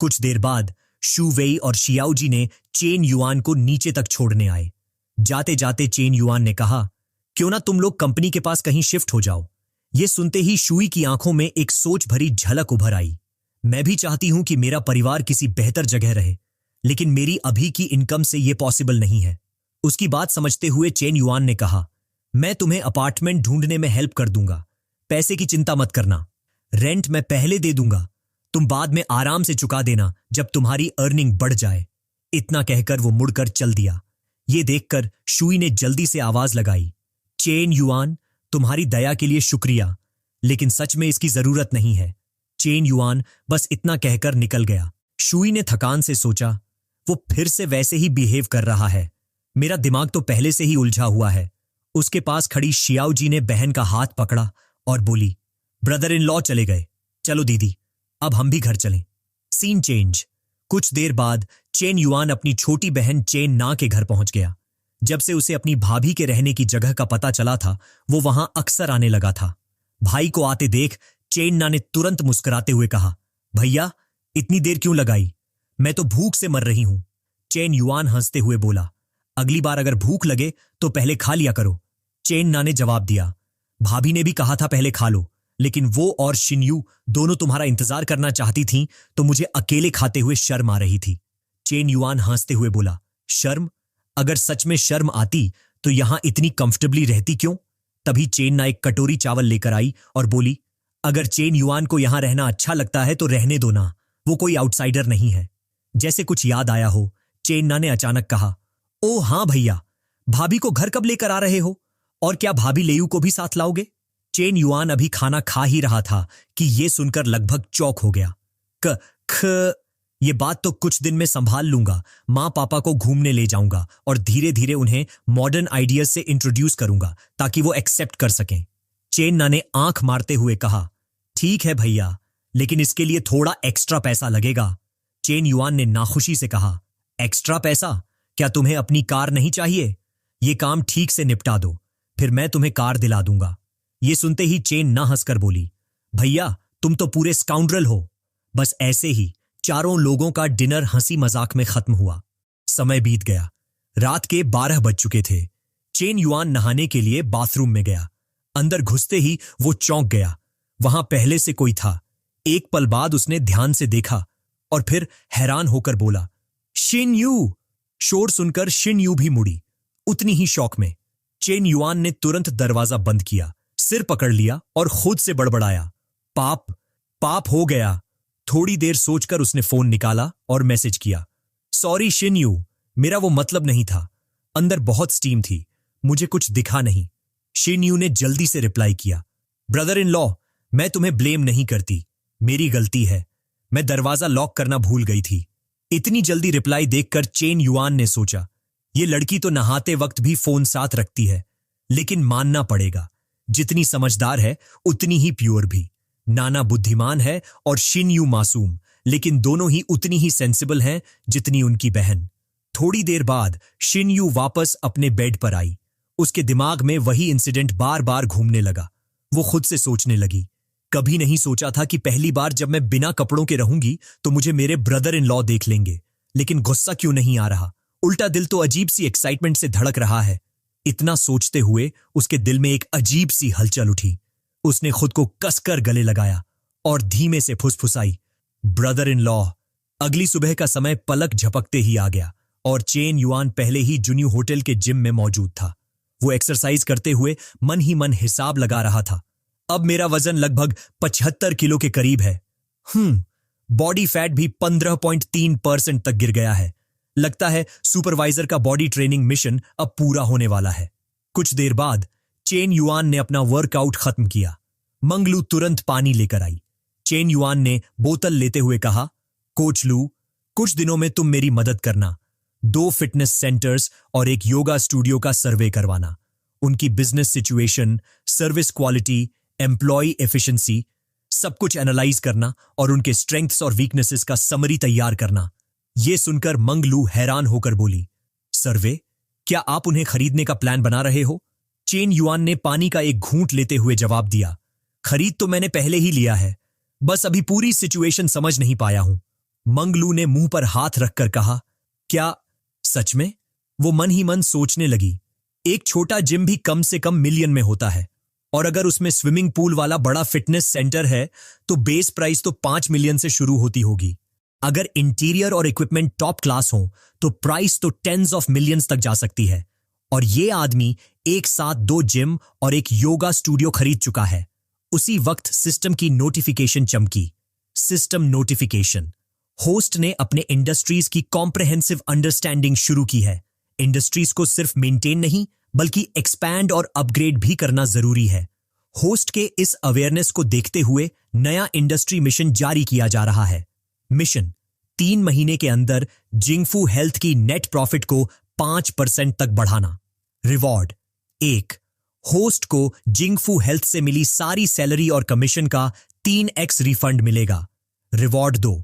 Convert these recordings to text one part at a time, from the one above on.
कुछ देर बाद शू वेई और शियाओजी ने चेन युआन को नीचे तक छोड़ने आए। जाते जाते चेन युआन ने कहा, क्यों ना तुम लोग कंपनी के पास कहीं शिफ्ट हो जाओ। ये सुनते ही शुई की आंखों में एक सोच भरी झलक उभर आई। मैं भी चाहती हूं कि मेरा परिवार किसी बेहतर जगह रहे, लेकिन मेरी अभी की इनकम से यह पॉसिबल नहीं है। उसकी बात समझते हुए चेन युआन ने कहा, मैं तुम्हें अपार्टमेंट ढूंढने में हेल्प कर दूंगा, पैसे की चिंता मत करना। रेंट मैं पहले दे दूंगा, तुम बाद में आराम से चुका देना जब तुम्हारी अर्निंग बढ़ जाए। इतना कहकर वो मुड़कर चल दिया। ये देखकर शुई ने जल्दी से आवाज लगाई, चेन युआन, तुम्हारी दया के लिए शुक्रिया, लेकिन सच में इसकी जरूरत नहीं है। चेन युआन बस इतना कहकर निकल गया। शुई ने थकान से सोचा, वो फिर से वैसे ही बिहेव कर रहा है। मेरा दिमाग तो पहले से ही उलझा हुआ है। उसके पास खड़ी शियाओजी ने बहन का हाथ पकड़ा और बोली, ब्रदर इन लॉ चले गए, चलो दीदी अब हम भी घर चलें। Scene change. कुछ देर बाद चेन युआन अपनी छोटी बहन चेन ना के घर पहुंच गया। जब से उसे अपनी भाभी के रहने की जगह का पता चला था, वो वहां अक्सर आने लगा था। भाई को आते देख चेन ना ने तुरंत मुस्कुराते हुए कहा, भैया इतनी देर क्यों लगाई, मैं तो भूख से मर रही हूं। चेन युआन हंसते हुए बोला, अगली बार अगर भूख लगे तो पहले खा लिया करो। चेन ना ने जवाब दिया, भाभी ने भी कहा था पहले खा लो, लेकिन वो और शिनयू दोनों तुम्हारा इंतजार करना चाहती थीं, तो मुझे अकेले खाते हुए शर्म आ रही थी। चेन युआन हंसते हुए बोला, शर्म? अगर सच में शर्म आती तो यहां इतनी कंफर्टेबली रहती क्यों? तभी चेन ना एक कटोरी चावल लेकर आई और बोली, अगर चेन युआन को यहां रहना अच्छा लगता है तो रहने दो ना, वो कोई आउटसाइडर नहीं है। जैसे कुछ याद आया हो, चेन ना ने अचानक कहा, ओ हां भैया, भाभी को घर कब लेकर आ रहे हो, और क्या भाभी लेयू को भी साथ लाओगे? चेन युआन अभी खाना खा ही रहा था कि यह सुनकर लगभग चौक हो गया। ये बात तो कुछ दिन में संभाल लूंगा, माँ पापा को घूमने ले जाऊंगा और धीरे धीरे उन्हें मॉडर्न आइडियाज से इंट्रोड्यूस करूंगा ताकि वो एक्सेप्ट कर सकें। चेन ना ने आंख मारते हुए कहा, ठीक है भैया, लेकिन इसके लिए थोड़ा एक्स्ट्रा पैसा लगेगा। चेन युआन ने नाखुशी से कहा, एक्स्ट्रा पैसा? क्या तुम्हें अपनी कार नहीं चाहिए? ये काम ठीक से निपटा दो, फिर मैं तुम्हें कार दिला दूंगा। ये सुनते ही चेन ना हंसकर बोली, भैया तुम तो पूरे स्काउंड्रल हो। बस ऐसे ही चारों लोगों का डिनर हंसी मजाक में खत्म हुआ। समय बीत गया। रात के 12 बज चुके थे। चेन युआन नहाने के लिए बाथरूम में गया। अंदर घुसते ही वो चौंक गया। वहां पहले से कोई था। एक पल बाद उसने ध्यान से देखा और फिर हैरान होकर बोला, शिन यू। शोर सुनकर शिन यू भी मुड़ी, उतनी ही शौक में। चेन युआन ने तुरंत दरवाजा बंद किया, सिर पकड़ लिया और खुद से बड़बड़ाया, पाप पाप हो गया। थोड़ी देर सोचकर उसने फोन निकाला और मैसेज किया, सॉरी शिन यू, मेरा वो मतलब नहीं था। अंदर बहुत स्टीम थी, मुझे कुछ दिखा नहीं। शिन यू ने जल्दी से रिप्लाई किया, ब्रदर इन लॉ, मैं तुम्हें ब्लेम नहीं करती, मेरी गलती है, मैं दरवाजा लॉक करना भूल गई थी। इतनी जल्दी रिप्लाई देखकर चेन युआन ने सोचा, ये लड़की तो नहाते वक्त भी फोन साथ रखती है, लेकिन मानना पड़ेगा, जितनी समझदार है उतनी ही प्योर भी। नाना बुद्धिमान है और शिन यू मासूम, लेकिन दोनों ही उतनी ही सेंसिबल हैं जितनी उनकी बहन। थोड़ी देर बाद शिन यू वापस अपने बेड पर आई। उसके दिमाग में वही इंसिडेंट बार बार घूमने लगा। वो खुद से सोचने लगी, कभी नहीं सोचा था कि पहली बार जब मैं बिना कपड़ों के रहूंगी तो मुझे मेरे ब्रदर इन लॉ देख लेंगे, लेकिन गुस्सा क्यों नहीं आ रहा, उल्टा दिल तो अजीब सी एक्साइटमेंट से धड़क रहा है। इतना सोचते हुए उसके दिल में एक अजीब सी हलचल उठी। उसने खुद को कसकर गले लगाया और धीमे से फुसफुसाई, ब्रदर इन लॉ। अगली सुबह का समय पलक झपकते ही आ गया और चेन युआन पहले ही जुन्यू होटल के जिम में मौजूद था। वो एक्सरसाइज करते हुए मन ही मन हिसाब लगा रहा था, अब मेरा वजन लगभग 75 किलो के करीब है। बॉडी फैट भी 15.3% तक गिर गया है। लगता है सुपरवाइजर का बॉडी ट्रेनिंग मिशन अब पूरा होने वाला है। कुछ देर बाद चेन युआन ने अपना वर्कआउट खत्म किया। मंगलू तुरंत पानी लेकर आई। चेन युआन ने बोतल लेते हुए कहा, कोच लू, कुछ दिनों में तुम मेरी मदद करना, 2 फिटनेस सेंटर्स और एक योगा स्टूडियो का सर्वे करवाना, उनकी business situation, service quality, employ efficiency, सब कुछ एनालाइज करना और उनके स्ट्रेंथ्स और वीकनेसेस का समरी तैयार करना। यह सुनकर मंगलू हैरान होकर बोली, सर्वे? क्या आप उन्हें खरीदने का प्लान बना रहे हो? चेन युआन ने पानी का एक घूंट लेते हुए जवाब दिया, खरीद तो मैंने पहले ही लिया है, बस अभी पूरी सिचुएशन समझ नहीं पाया हूं। मंगलू ने मुंह पर हाथ रखकर कहा, क्या सच में? वो मन ही मन सोचने लगी, एक छोटा जिम भी कम से कम मिलियन में होता है, और अगर उसमें स्विमिंग पूल वाला बड़ा फिटनेस सेंटर है तो बेस प्राइस तो 5 मिलियन से शुरू होती होगी। अगर इंटीरियर और इक्विपमेंट टॉप क्लास हो तो प्राइस तो टेंस ऑफ मिलियंस तक जा सकती है। और ये आदमी एक साथ 2 जिम और एक योगा स्टूडियो खरीद चुका है। उसी वक्त सिस्टम की नोटिफिकेशन चमकी। System notification. होस्ट ने अपने इंडस्ट्रीज की कॉम्प्रहेंसिव अंडरस्टैंडिंग शुरू की है। इंडस्ट्रीज को सिर्फ मेंटेन नहीं बल्कि एक्सपैंड और अपग्रेड भी करना जरूरी है। होस्ट के इस अवेयरनेस को देखते हुए नया इंडस्ट्री मिशन जारी किया जा रहा है। मिशन 3 महीने के अंदर जिंगफू हेल्थ की नेट प्रॉफिट को 5% तक बढ़ाना। रिवॉर्ड 1, होस्ट को जिंगफू हेल्थ से मिली सारी सैलरी और कमीशन का 3x रिफंड मिलेगा। रिवॉर्ड 2,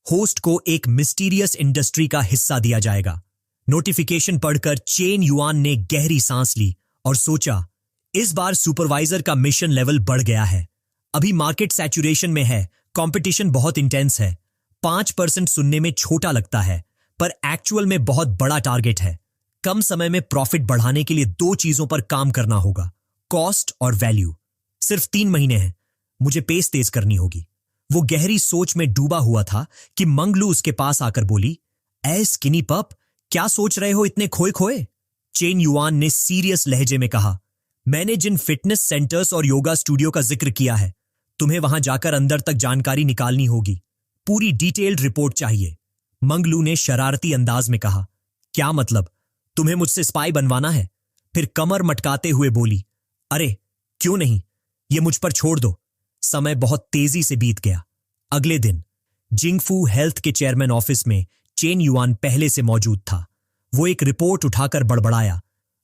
होस्ट को एक मिस्टीरियस इंडस्ट्री का हिस्सा दिया जाएगा। नोटिफिकेशन पढ़कर चेन युआन ने गहरी सांस ली और सोचा, इस बार सुपरवाइजर का मिशन लेवल बढ़ गया है। अभी मार्केट सैचुरेशन में है, कंपटीशन बहुत इंटेंस है। 5% सुनने में छोटा लगता है, पर एक्चुअल में बहुत बड़ा टारगेट है। कम समय में प्रॉफिट बढ़ाने के लिए 2 चीजों पर काम करना होगा, कॉस्ट और वैल्यू। सिर्फ 3 महीने हैं, मुझे पेस तेज करनी होगी। वो गहरी सोच में डूबा हुआ था कि मंगलू उसके पास आकर बोली, ए स्किनी पप, क्या सोच रहे हो इतने खोए खोए? चेन युआन ने सीरियस लहजे में कहा, मैंने जिन फिटनेस सेंटर्स और योगा स्टूडियो का जिक्र किया है, तुम्हें वहां जाकर अंदर तक जानकारी निकालनी होगी। पूरी डिटेल्ड रिपोर्ट चाहिए। मंगलू ने शरारती अंदाज में कहा, क्या मतलब? तुम्हें मुझसे स्पाई बनवाना है? फिर कमर मटकाते हुए बोली, अरे क्यों नहीं, ये मुझ पर छोड़ दो। समय बहुत तेजी से बीत गया। अगले दिन जिंगफू हेल्थ के चेयरमैन ऑफिस में चेन युआन पहले से मौजूद था। वो एक रिपोर्ट उठाकर बड़बड़ाया,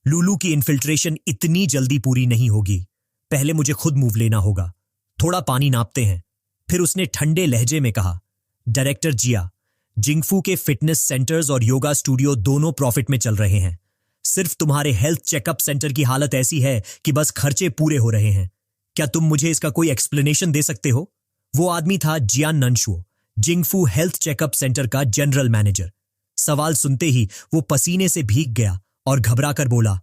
लुलू की इन्फिल्ट्रेशन इतनी जल्दी पूरी नहीं होगी, पहले मुझे खुद मूव लेना होगा। थोड़ा पानी नापते हैं। फिर उसने ठंडे लहजे में कहा, डायरेक्टर जिया, जिंगफू के फिटनेस सेंटर्स और योगा स्टूडियो दोनों प्रॉफिट में चल रहे हैं। सिर्फ तुम्हारे हेल्थ चेकअप सेंटर की हालत ऐसी है कि बस खर्चे पूरे हो रहे हैं। क्या तुम मुझे इसका कोई एक्सप्लेनेशन दे सकते हो? वो आदमी था जियान ननशुओ, जिंगफू हेल्थ चेकअप सेंटर का जनरल मैनेजर। सवाल सुनते ही वो पसीने से भीग गया और घबराकर बोला,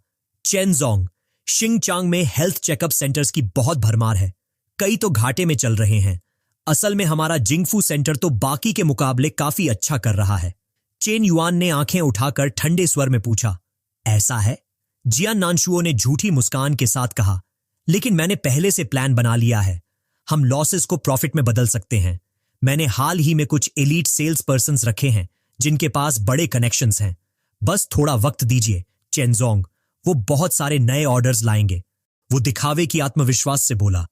चेनजोंग, शिंगचांग में हेल्थ चेकअप सेंटर्स की बहुत भरमार है, कई तो घाटे में चल रहे हैं। असल में हमारा जिंगफू सेंटर तो बाकी के मुकाबले काफी अच्छा कर रहा है। चेन युआन ने आंखें उठाकर ठंडे स्वर में पूछा, ऐसा है? जियान नानशुओ ने झूठी मुस्कान के साथ कहा, लेकिन मैंने पहले से प्लान बना लिया है। हम लॉसेस को प्रॉफिट में बदल सकते हैं। मैंने हाल ही में कुछ एलीट सेल्स पर्सन्स रखे हैं जिनके पास बड़े कनेक्शंस हैं। बस थोड़ा वक्त दीजिए चेनजोंग, वो बहुत सारे नए ऑर्डर्स लाएंगे। वो दिखावे की आत्मविश्वास से बोला,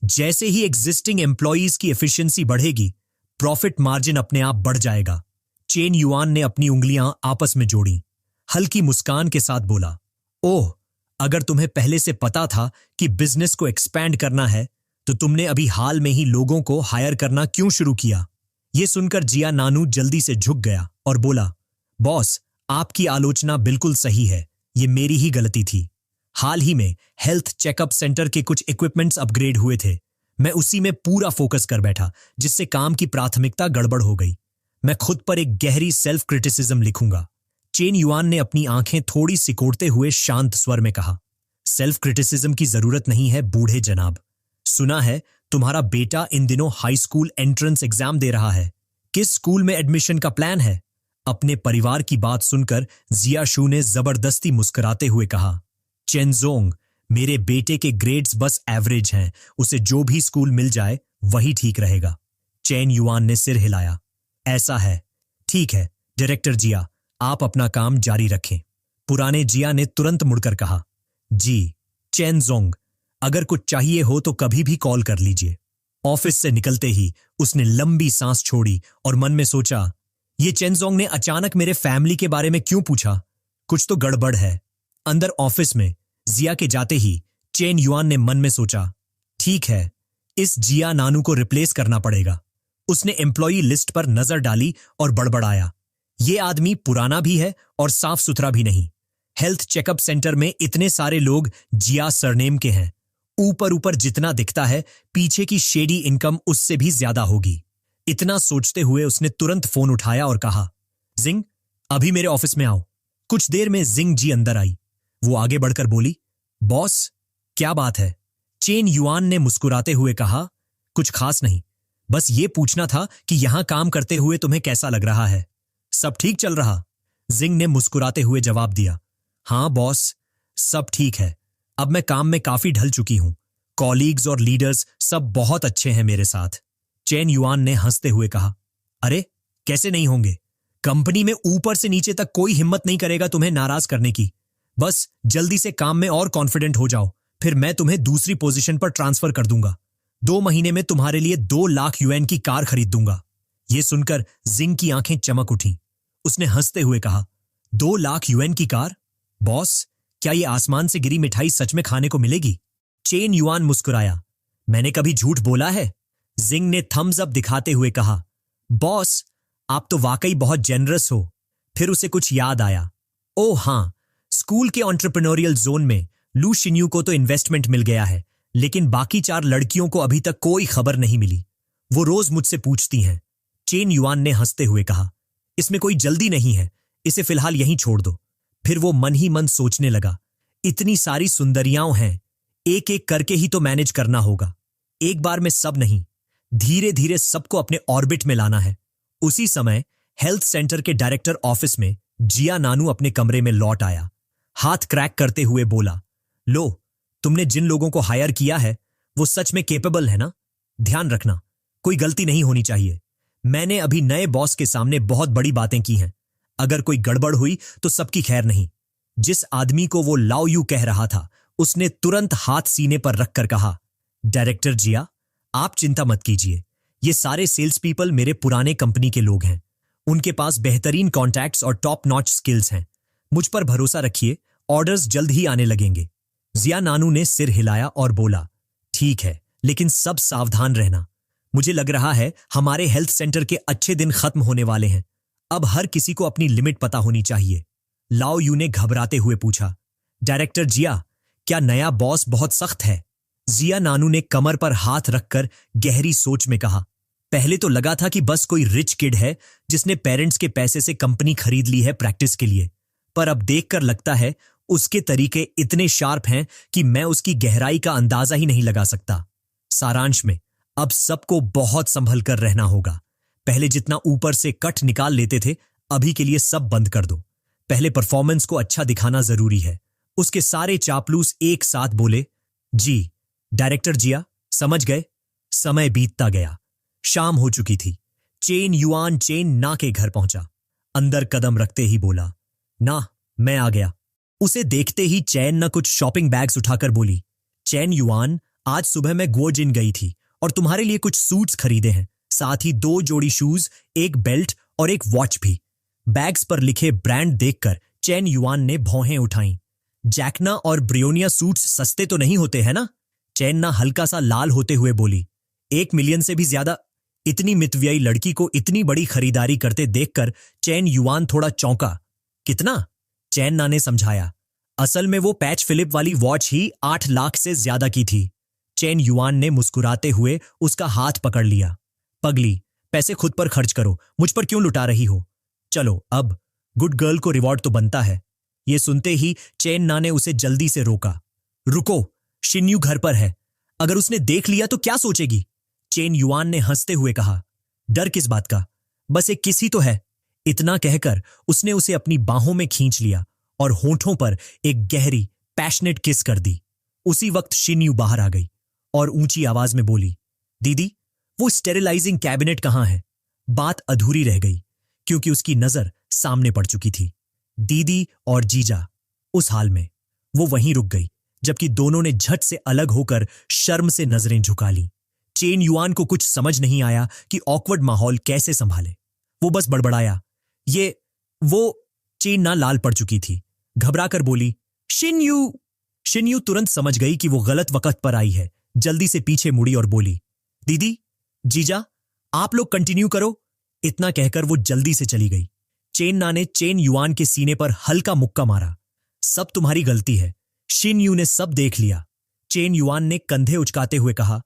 जैसे ही एग्जिस्टिंग एम्प्लॉयज की एफिशिएंसी बढ़ेगी, प्रॉफिट मार्जिन अपने आप बढ़ जाएगा। चेन युआन ने अपनी उंगलियां आपस में जोड़ी, हल्की मुस्कान के साथ बोला, ओह, अगर तुम्हें पहले से पता था कि बिजनेस को एक्सपैंड करना है तो तुमने अभी हाल में ही लोगों को हायर करना क्यों शुरू किया? यह सुनकर जिया नानू जल्दी से झुक गया और बोला, बॉस, आपकी आलोचना बिल्कुल सही है, ये मेरी ही गलती थी। हाल ही में हेल्थ चेकअप सेंटर के कुछ इक्विपमेंट्स अपग्रेड हुए थे। मैं उसी में पूरा फोकस कर बैठा, जिससे काम की प्राथमिकता गड़बड़ हो गई। मैं खुद पर एक गहरी सेल्फ क्रिटिसिज्म लिखूंगा। चेन युआन ने अपनी आंखें थोड़ी सिकोड़ते हुए शांत स्वर में कहा, सेल्फ क्रिटिसिज्म की जरूरत नहीं है बूढ़े जनाब। सुना है तुम्हारा बेटा इन दिनों हाई स्कूल एंट्रेंस एग्जाम दे रहा है। किस स्कूल में एडमिशन का प्लान है? अपने परिवार की बात सुनकर जिया शू ने जबरदस्ती मुस्कुराते हुए कहा, चेनजोंग, मेरे बेटे के ग्रेड्स बस एवरेज हैं, उसे जो भी स्कूल मिल जाए वही ठीक रहेगा। चेन युआन ने सिर हिलाया, ऐसा है, ठीक है डायरेक्टर जिया, आप अपना काम जारी रखें। पुराने जिया ने तुरंत मुड़कर कहा, जी चेनजोंग, अगर कुछ चाहिए हो तो कभी भी कॉल कर लीजिए। ऑफिस से निकलते ही उसने लंबी सांस छोड़ी और मन में सोचा, ये चेनजोंग ने अचानक मेरे फैमिली के बारे में क्यों पूछा? कुछ तो गड़बड़ है। अंदर ऑफिस में जिया के जाते ही चेन युआन ने मन में सोचा, ठीक है, इस जिया नानू को रिप्लेस करना पड़ेगा। उसने एम्प्लॉई लिस्ट पर नजर डाली और बड़बड़ाया, ये आदमी पुराना भी है और साफ सुथरा भी नहीं। हेल्थ चेकअप सेंटर में इतने सारे लोग जिया सरनेम के हैं। ऊपर ऊपर जितना दिखता है, पीछे की शेडी इनकम उससे भी ज्यादा होगी। इतना सोचते हुए उसने तुरंत फोन उठाया और कहा, जिंग, अभी मेरे ऑफिस में आओ। कुछ देर में जिंग जी अंदर आई। वो आगे बढ़कर बोली, बॉस, क्या बात है? चेन युआन ने मुस्कुराते हुए कहा, कुछ खास नहीं, बस ये पूछना था कि यहां काम करते हुए तुम्हें कैसा लग रहा है? सब ठीक चल रहा? जिंग ने मुस्कुराते हुए जवाब दिया, हाँ बॉस, सब ठीक है। अब मैं काम में काफी ढल चुकी हूं। कॉलीग्स और लीडर्स सब बहुत अच्छे हैं मेरे साथ। चेन युआन ने हंसते हुए कहा, अरे कैसे नहीं होंगे? कंपनी में ऊपर से नीचे तक कोई हिम्मत नहीं करेगा तुम्हें नाराज करने की। बस जल्दी से काम में और कॉन्फिडेंट हो जाओ, फिर मैं तुम्हें दूसरी पोजीशन पर ट्रांसफर कर दूंगा। 2 महीने में तुम्हारे लिए 2 लाख यूएन की कार खरीद दूंगा। यह सुनकर जिंग की आंखें चमक उठी। उसने हंसते हुए कहा, 2 लाख यूएन की कार? बॉस, क्या यह आसमान से गिरी मिठाई सच में खाने को मिलेगी? चेन युआन मुस्कुराया, मैंने कभी झूठ बोला है? जिंग ने थम्स अप दिखाते हुए कहा, बॉस, आप तो वाकई बहुत जेनरस हो। फिर उसे कुछ याद आया। ओह हाँ, स्कूल के एंटरप्रेन्योरियल जोन में लू शिन्यू को तो इन्वेस्टमेंट मिल गया है, लेकिन बाकी 4 लड़कियों को अभी तक कोई खबर नहीं मिली। वो रोज मुझसे पूछती हैं। चेन युआन ने हंसते हुए कहा, इसमें कोई जल्दी नहीं है, इसे फिलहाल यहीं छोड़ दो। फिर वो मन ही मन सोचने लगा, इतनी सारी सुंदरियां हैं, एक एक करके ही तो मैनेज करना होगा। एक बार में सब नहीं, धीरे धीरे सबको अपने ऑर्बिट में लाना है। उसी समय हेल्थ सेंटर के डायरेक्टर ऑफिस में जिया नानू अपने कमरे में लौट आया। हाथ क्रैक करते हुए बोला, लो, तुमने जिन लोगों को हायर किया है वो सच में केपेबल है ना? ध्यान रखना, कोई गलती नहीं होनी चाहिए। मैंने अभी नए बॉस के सामने बहुत बड़ी बातें की हैं। अगर कोई गड़बड़ हुई तो सबकी खैर नहीं। जिस आदमी को वो लाओ यू कह रहा था, उसने तुरंत हाथ सीने पर रखकर कहा, डायरेक्टर जिया, आप चिंता मत कीजिए। ये सारे सेल्स पीपल मेरे पुराने कंपनी के लोग हैं। उनके पास बेहतरीन कॉन्टैक्ट्स और टॉप नॉच स्किल्स हैं। मुझ पर भरोसा रखिए, ऑर्डर्स जल्द ही आने लगेंगे। जिया नानू ने सिर हिलाया और बोला, ठीक है, लेकिन सब सावधान रहना। मुझे लग रहा है हमारे हेल्थ सेंटर के अच्छे दिन खत्म होने वाले हैं। अब हर किसी को अपनी लिमिट पता होनी चाहिए। लाओ यू ने घबराते हुए पूछा, डायरेक्टर जिया, क्या नया बॉस बहुत सख्त है? जिया नानू ने कमर पर हाथ रखकर गहरी सोच में कहा, पहले तो लगा था कि बस कोई रिच किड है जिसने पेरेंट्स के पैसे से कंपनी खरीद ली है प्रैक्टिस के लिए, पर अब देखकर लगता है उसके तरीके इतने शार्प हैं कि मैं उसकी गहराई का अंदाजा ही नहीं लगा सकता। सारांश में, अब सबको बहुत संभल कर रहना होगा। पहले जितना ऊपर से कट निकाल लेते थे, अभी के लिए सब बंद कर दो। पहले परफॉर्मेंस को अच्छा दिखाना जरूरी है। उसके सारे चापलूस एक साथ बोले, जी डायरेक्टर जिया, समझ गए। समय बीतता गया। शाम हो चुकी थी। चेन युआन चेन ना के घर पहुंचा। अंदर कदम रखते ही बोला, ना, मैं आ गया। उसे देखते ही चैन न कुछ शॉपिंग बैग्स उठाकर बोली, चैन युआन, आज सुबह मैं गुओजिन गई थी और तुम्हारे लिए कुछ सूट्स खरीदे हैं, साथ ही 2 जोड़ी शूज, एक बेल्ट और एक वॉच भी। बैग्स पर लिखे ब्रांड देखकर चैन युआन ने भौहें उठाईं। जैकना और ब्रियोनिया सूट्स सस्ते तो नहीं होते हैं ना? चैन ना हल्का सा लाल होते हुए बोली, 1 मिलियन से भी ज्यादा। इतनी मितव्ययी लड़की को इतनी बड़ी खरीदारी करते देखकर चैन युआन थोड़ा चौंका। कितना? चैन ना ने समझाया, असल में वो पैच फिलिप वाली वॉच ही 8 लाख से ज्यादा की थी। चैन युआन ने मुस्कुराते हुए उसका हाथ पकड़ लिया। पगली, पैसे खुद पर खर्च करो, मुझ पर क्यों लुटा रही हो? चलो अब, गुड गर्ल को रिवॉर्ड तो बनता है। ये सुनते ही चैन ना ने उसे जल्दी से रोका। रुको, शिन्यू घर पर है, अगर उसने देख लिया तो क्या सोचेगी? चेन युआन ने हंसते हुए कहा, डर किस बात का, बस एक किस ही तो है। इतना कहकर उसने उसे अपनी बाहों में खींच लिया और होठों पर एक गहरी पैशनेट किस कर दी। उसी वक्त शिन्यू बाहर आ गई और ऊंची आवाज में बोली, दीदी, वो स्टेरिलाइजिंग कैबिनेट कहां है? बात अधूरी रह गई क्योंकि उसकी नजर सामने पड़ चुकी थी। दीदी और जीजा उस हाल में। वो वहीं रुक गई, जबकि दोनों ने झट से अलग होकर शर्म से नजरें झुका ली। चेन युआन को कुछ समझ नहीं आया कि ऑकवर्ड माहौल कैसे संभाले। वो बस बड़बड़ाया, वो। चेन ना लाल पड़ चुकी थी। घबरा कर बोली, शिन्यू। शिन्यू तुरंत समझ गई कि वो गलत वक्त पर आई है। जल्दी से पीछे मुड़ी और बोली, दीदी, जीजा, आप लोग कंटिन्यू करो। इतना कहकर वो जल्दी से चली गई। चेन ना ने चेन युआन के सीने पर हल्का मुक्का मारा। सब तुम्हारी गलती है। शिन्यू ने सब देख लिया। चेन युआन ने कंधे उचकाते हुए कहा,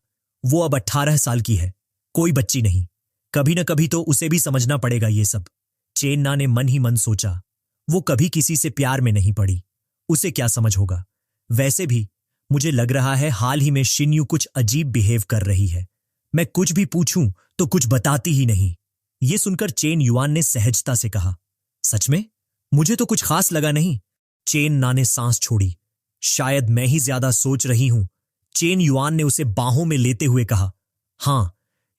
वो अब 18 साल की है, कोई बच्ची नहीं। कभी न कभी तो उसे भी समझना पड़ेगा ये सब। चेन्ना ने मन ही मन सोचा, वो कभी किसी से प्यार में नहीं पड़ी, उसे क्या समझ होगा। वैसे भी मुझे लग रहा है हाल ही में शिन्यू कुछ अजीब बिहेव कर रही है। मैं कुछ भी पूछूं तो कुछ बताती ही नहीं। ये सुनकर चेन युआन ने सहजता से कहा, सच में? मुझे तो कुछ खास लगा नहीं। चेन ना ने सांस छोड़ी। शायद मैं ही ज्यादा सोच रही हूं। चेन युआन ने उसे बाहों में लेते हुए कहा, हां,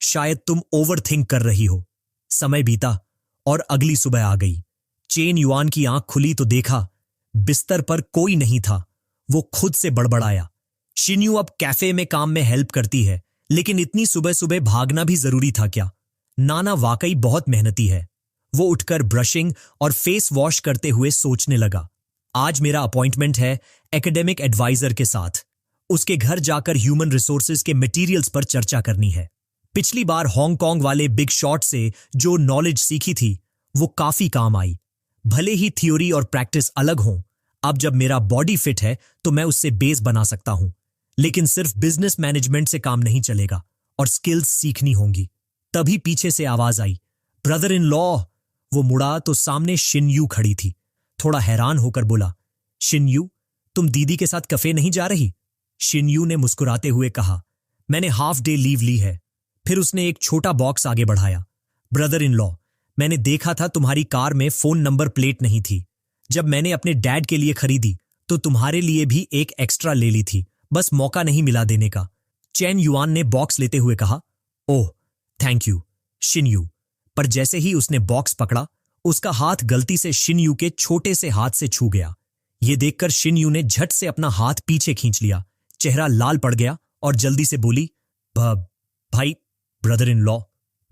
शायद तुम ओवरथिंक कर रही हो। समय बीता और अगली सुबह आ गई। चेन युआन की आंख खुली तो देखा बिस्तर पर कोई नहीं था। वो खुद से बड़बड़ाया, शिन्यू अब कैफे में काम में हेल्प करती है, लेकिन इतनी सुबह सुबह भागना भी जरूरी था क्या? नाना वाकई बहुत मेहनती है। वो उठकर ब्रशिंग और फेस वॉश करते हुए सोचने लगा, आज मेरा अपॉइंटमेंट है एकेडमिक एडवाइजर के साथ। उसके घर जाकर ह्यूमन रिसोर्सेज के मटेरियल्स पर चर्चा करनी है। पिछली बार हांगकांग वाले बिग शॉट से जो नॉलेज सीखी थी वो काफी काम आई। भले ही थ्योरी और प्रैक्टिस अलग हों, अब जब मेरा बॉडी फिट है तो मैं उससे बेस बना सकता हूं। लेकिन सिर्फ बिजनेस मैनेजमेंट से काम नहीं चलेगा और स्किल्स सीखनी होंगी। तभी पीछे से आवाज आई, ब्रदर इन लॉ। वो मुड़ा तो सामने शिन्यू खड़ी थी। थोड़ा हैरान होकर बोला, शिन्यू, तुम दीदी के साथ कफे नहीं जा रही? शिन्यू ने मुस्कुराते हुए कहा, मैंने हाफ डे लीव ली है। फिर उसने एक छोटा बॉक्स आगे बढ़ाया, ब्रदर इन लॉ, मैंने देखा था तुम्हारी कार में फोन नंबर प्लेट नहीं थी। जब मैंने अपने डैड के लिए खरीदी तो तुम्हारे लिए भी एक एक्स्ट्रा ले ली थी, बस मौका नहीं मिला देने का। चेन युआन ने बॉक्स लेते हुए कहा, ओह थैंक यू शिन्यू। पर जैसे ही उसने बॉक्स पकड़ा, उसका हाथ गलती से शिन्यू के छोटे से हाथ से छू गया। यह देखकर शिन्यू ने झट से अपना हाथ पीछे खींच लिया। चेहरा लाल पड़ गया और जल्दी से बोली, भाई, ब्रदर इन लॉ,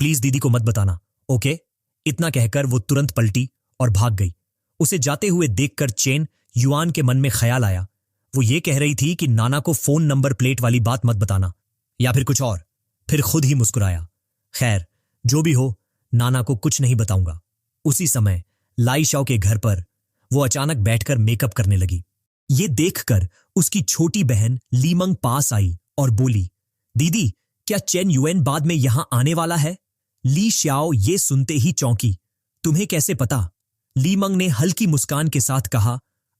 प्लीज दीदी को मत बताना, ओके? इतना कहकर वो तुरंत पलटी और भाग गई। उसे जाते हुए देखकर चेन युआन के मन में ख्याल आया, वो ये कह रही थी कि नाना को फोन नंबर प्लेट वाली बात मत बताना, या फिर कुछ और। फिर खुद ही मुस्कुराया, खैर जो भी हो, नाना को कुछ नहीं बताऊंगा। उसी समय लाई शाओ के घर पर वो अचानक बैठकर मेकअप करने लगी। ये देखकर उसकी छोटी बहन लीमंग पास आई और बोली, दीदी, क्या चेन युएन बाद में यहां आने वाला है? ली शाओ ये सुनते ही चौंकी, तुम्हें कैसे पता? लीमंग ने हल्की मुस्कान के साथ कहा,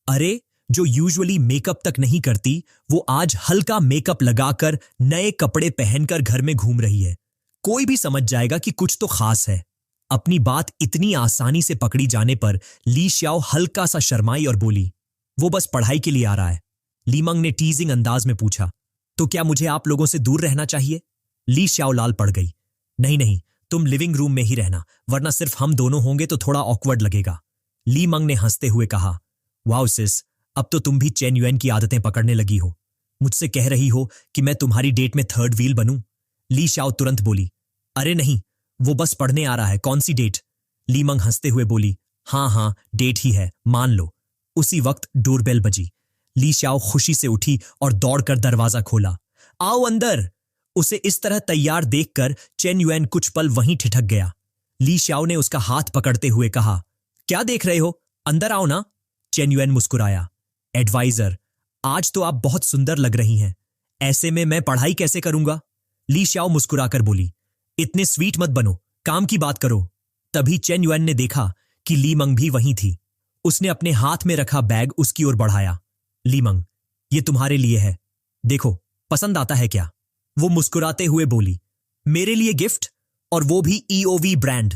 अरे जो यूजुअली मेकअप तक नहीं करती, वो आज हल्का मेकअप लगाकर नए कपड़े पहनकर घर में घूम रही है। कोई भी समझ जाएगा कि कुछ तो खास है। अपनी बात इतनी आसानी से पकड़ी जाने पर ली शाओ हल्का सा शर्माई और बोली, वो बस पढ़ाई के लिए आ रहा है। लीमंग ने टीजिंग अंदाज में पूछा, तो क्या मुझे आप लोगों से दूर रहना चाहिए? ली शाओ लाल पड़ गई, नहीं नहीं, तुम लिविंग रूम में ही रहना, वरना सिर्फ हम दोनों होंगे तो थोड़ा ऑकवर्ड लगेगा। लीमंग ने हंसते हुए कहा, वाओ सिस, अब तो तुम भी चेन युएन की आदतें पकड़ने लगी हो। मुझसे कह रही हो कि मैं तुम्हारी डेट में थर्ड व्हील बनूं? ली शाओ तुरंत बोली, अरे नहीं, वो बस पढ़ने आ रहा है, कौन सी डेट? लीमंग हंसते हुए बोली, हाँ डेट ही है, मान लो। उसी वक्त डोरबेल बजी। ली शाओ खुशी से उठी और दौड़कर दरवाजा खोला, आओ अंदर। उसे इस तरह तैयार देखकर चेन युएन कुछ पल वहीं ठिठक गया। ली शाओ ने उसका हाथ पकड़ते हुए कहा, क्या देख रहे हो, अंदर आओ ना। चेन युएन मुस्कुराया, एडवाइजर, आज तो आप बहुत सुंदर लग रही हैं, ऐसे में मैं पढ़ाई कैसे करूंगा? ली शाओ मुस्कुराकर बोली, इतने स्वीट मत बनो, काम की बात करो। तभी चेन युएन ने देखा कि लीमंग भी वहीं थी। उसने अपने हाथ में रखा बैग उसकी ओर बढ़ाया, लीमंग, ये तुम्हारे लिए है, देखो पसंद आता है क्या? वो मुस्कुराते हुए बोली, मेरे लिए गिफ्ट, और वो भी ईओवी ब्रांड,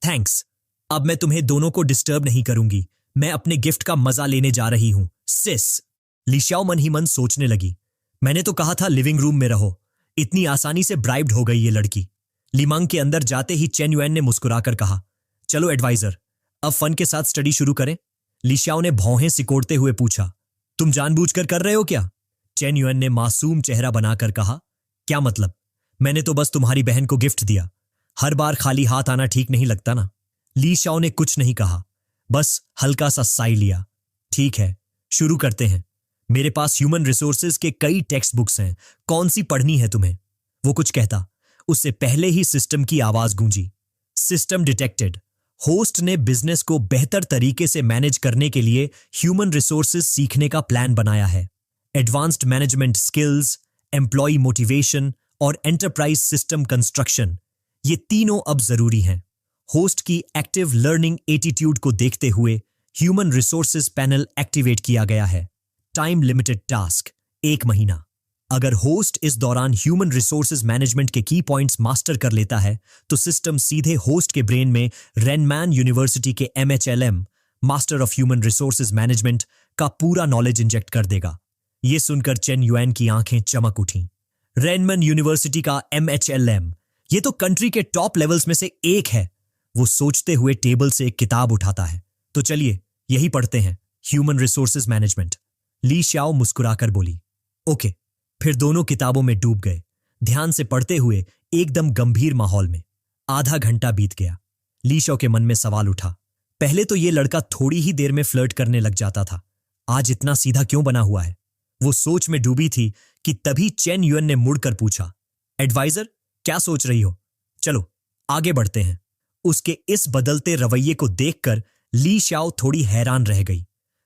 थैंक्स। अब मैं तुम्हें दोनों को डिस्टर्ब नहीं करूंगी, मैं अपने गिफ्ट का मजा लेने जा रही हूं, सिस। ली शाओ मन ही मन सोचने लगी, मैंने तो कहा था लिविंग रूम में रहो, इतनी आसानी से ब्राइब्ड हो गई ये लड़की। लीमंग के अंदर जाते ही चेन युएन ने मुस्कुराकर कहा, चलो एडवाइजर, अब फन के साथ स्टडी शुरू करें। ली शाओ ने भौहें सिकोड़ते हुए पूछा, तुम जानबूझकर कर रहे हो क्या? चेन युएन ने मासूम चेहरा बनाकर कहा, क्या मतलब? मैंने तो बस तुम्हारी बहन को गिफ्ट दिया, हर बार खाली हाथ आना ठीक नहीं लगता ना। ली शाओ ने कुछ नहीं कहा, बस हल्का सा साई लिया। ठीक है, शुरू करते हैं, मेरे पास ह्यूमन रिसोर्सेज के कई टेक्स्ट बुक्स हैं, कौन सी पढ़नी है तुम्हें? वो कुछ कहता, उससे पहले ही सिस्टम की आवाज गूंजी, सिस्टम डिटेक्टेड। होस्ट ने बिजनेस को बेहतर तरीके से मैनेज करने के लिए ह्यूमन रिसोर्सेज सीखने का प्लान बनाया है। Advanced management skills, employ motivation और एंटरप्राइज सिस्टम कंस्ट्रक्शन, ये तीनों अब जरूरी हैं। होस्ट की एक्टिव लर्निंग एटीट्यूड को देखते हुए ह्यूमन रिसोर्सेज पैनल एक्टिवेट किया गया है। टाइम लिमिटेड टास्क 1 महीना। अगर होस्ट इस दौरान ह्यूमन रिसोर्सेज मैनेजमेंट के की पॉइंट्स मास्टर कर लेता है तो सिस्टम सीधे होस्ट के ब्रेन में रेनमैन यूनिवर्सिटी के MHLM master of human resources management का पूरा नॉलेज इंजेक्ट कर देगा। यह सुनकर चेन युआन की आंखें चमक उठीं। रेनमैन यूनिवर्सिटी का MHLM, ये तो कंट्री के टॉप लेवल्स में से एक है। वो सोचते हुए टेबल से एक किताब उठाता है। तो चलिए यही पढ़ते हैं, ह्यूमन रिसोर्सेज मैनेजमेंट। ली शाओ मुस्कुराकर बोली। ओके। फिर दोनों किताबों में डूब गए, ध्यान से पढ़ते हुए एकदम गंभीर माहौल में। आधा घंटा बीत गया। ली शाओ के मन में सवाल उठा। पहले तो ये लड़का थोड़ी ही देर में फ्लर्ट करने लग जाता था, आज इतना सीधा क्यों बना हुआ है? वो सोच में डूबी थी कि तभी चेन युआन ने मुड़कर पूछा, एडवाइजर क्या सोच रही हो? चलो आगे बढ़ते हैं। उसके इस बदलते रवैये को देखकर ली शाओ थोड़ी हैरान रह गई।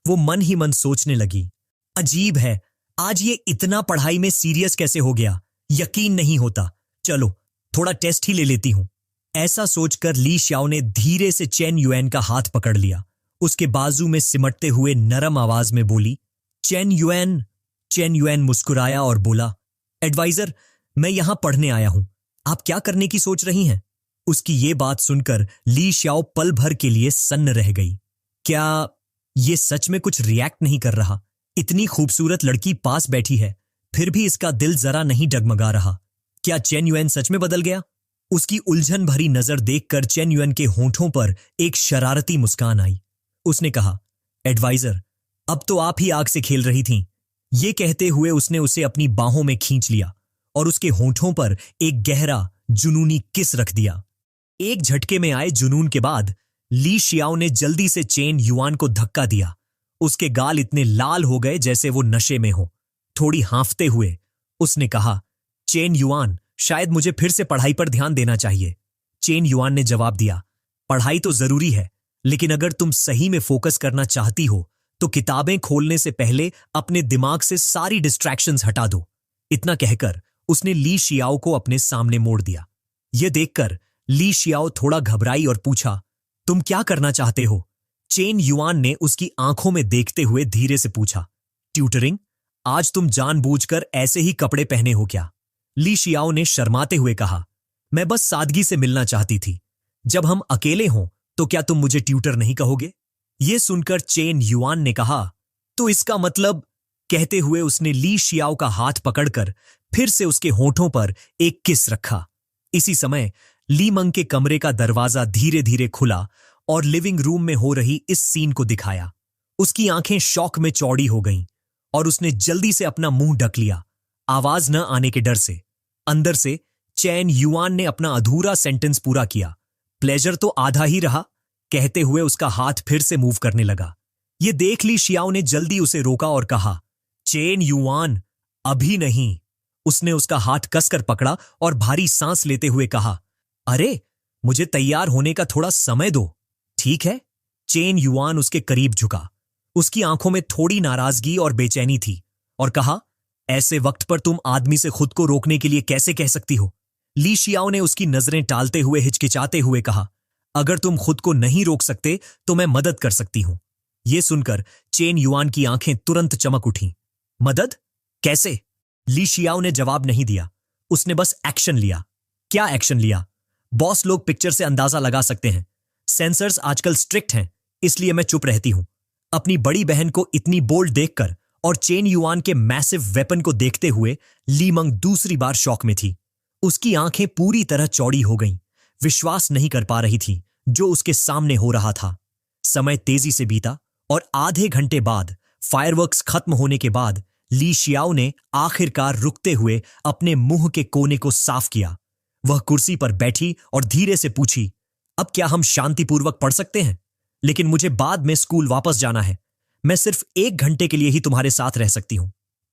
वो मन ही मन सोचने लगी, अजीब है, आज ये इतना पढ़ाई में सीरियस कैसे हो गया? यकीन नहीं होता। चलो थोड़ा टेस्ट ही ले लेती हूं। ऐसा सोचकर ली शाओ ने धीरे से चेन युआन का हाथ पकड़ लिया। उसके बाजू में सिमटते हुए नरम आवाज में बोली, चेन युआन। चेन युआन मुस्कुराया और बोला, एडवाइजर मैं यहां पढ़ने आया हूं, आप क्या करने की सोच रही हैं? उसकी ये बात सुनकर ली शाओ पल भर के लिए सन्न रह गई। क्या ये सच में कुछ रिएक्ट नहीं कर रहा? इतनी खूबसूरत लड़की पास बैठी है, फिर भी इसका दिल जरा नहीं डगमगा रहा। क्या चेन युआन सच में बदल गया? उसकी उलझन भरी नजर देखकर चेन युआन के होंठों पर एक शरारती मुस्कान आई। उसने कहा, एडवाइजर अब तो आप ही आग से खेल रही थीं। ये कहते हुए उसने उसे अपनी बाहों में खींच लिया और उसके होंठों पर एक गहरा जुनूनी किस रख दिया। एक झटके में आए जुनून के बाद ली शाओ ने जल्दी से चेन युआन को धक्का दिया। उसके गाल इतने लाल हो गए जैसे वो नशे में हो। थोड़ी हाँफते हुए उसने कहा, चेन युआन शायद मुझे फिर से पढ़ाई पर ध्यान देना चाहिए। चेन युआन ने जवाब दिया, पढ़ाई तो जरूरी है, लेकिन अगर तुम सही में फोकस करना चाहती हो तो किताबें खोलने से पहले अपने दिमाग से सारी डिस्ट्रैक्शंस हटा दो। इतना कहकर उसने ली शाओ को अपने सामने मोड़ दिया। यह देखकर ली शाओ थोड़ा घबराई और पूछा, तुम क्या करना चाहते हो? चेन युआन ने उसकी आंखों में देखते हुए धीरे से पूछा, ट्यूटरिंग? आज तुम जानबूझकर ऐसे ही कपड़े पहने हो क्या? ली शाओ ने शर्माते हुए कहा, मैं बस सादगी से मिलना चाहती थी। जब हम अकेले हों तो क्या तुम मुझे ट्यूटर नहीं कहोगे? यह सुनकर चेन युआन ने कहा, तो इसका मतलब? कहते हुए उसने ली शाओ का हाथ पकड़कर फिर से उसके होंठों पर एक किस रखा। इसी समय ली मंग के कमरे का दरवाजा धीरे धीरे खुला और लिविंग रूम में हो रही इस सीन को दिखाया। उसकी आंखें शॉक में चौड़ी हो गईं और उसने जल्दी से अपना मुंह ढक लिया, आवाज न आने के डर से। अंदर से चेन युआन ने अपना अधूरा सेंटेंस पूरा किया, प्लेजर तो आधा ही रहा, कहते हुए उसका हाथ फिर से मूव करने लगा। यह देख ली शाओ ने जल्दी उसे रोका और कहा, चेन युआन अभी नहीं। उसने उसका हाथ कसकर पकड़ा और भारी सांस लेते हुए कहा, अरे मुझे तैयार होने का थोड़ा समय दो। ठीक है। चेन युआन उसके करीब झुका। उसकी आंखों में थोड़ी नाराजगी और बेचैनी थी और कहा, ऐसे वक्त पर तुम आदमी से खुद को रोकने के लिए कैसे कह सकती हो? ली शाओ ने उसकी नजरें टालते हुए हिचकिचाते हुए कहा, अगर तुम खुद को नहीं रोक सकते तो मैं मदद कर सकती हूं। यह सुनकर चेन युआन की आंखें तुरंत चमक उठीं। मदद? कैसे? ली शाओ ने जवाब नहीं दिया। उसने बस एक्शन लिया। क्या एक्शन लिया? बॉस लोग पिक्चर से अंदाजा लगा सकते हैं। सेंसर्स आजकल स्ट्रिक्ट हैं, इसलिए मैं चुप रहती हूं। अपनी बड़ी बहन को इतनी बोल्ड देखकर और चेन युआन के मैसिव वेपन को देखते हुए ली मंग दूसरी बार शॉक में थी। उसकी आंखें पूरी तरह चौड़ी हो गईं, विश्वास नहीं कर पा रही थी जो उसके सामने हो रहा था। समय तेजी से बीता और आधे घंटे बाद फायरवर्क्स खत्म होने के बाद ली शाओ ने आखिरकार रुकते हुए अपने मुंह के कोने को साफ किया। वह कुर्सी पर बैठी और धीरे से पूछी, अब क्या हम शांतिपूर्वक पढ़ सकते हैं? लेकिन मुझे बाद में स्कूल वापस जाना है। मैं सिर्फ 1 घंटे के लिए ही तुम्हारे साथ रह सकती हूं।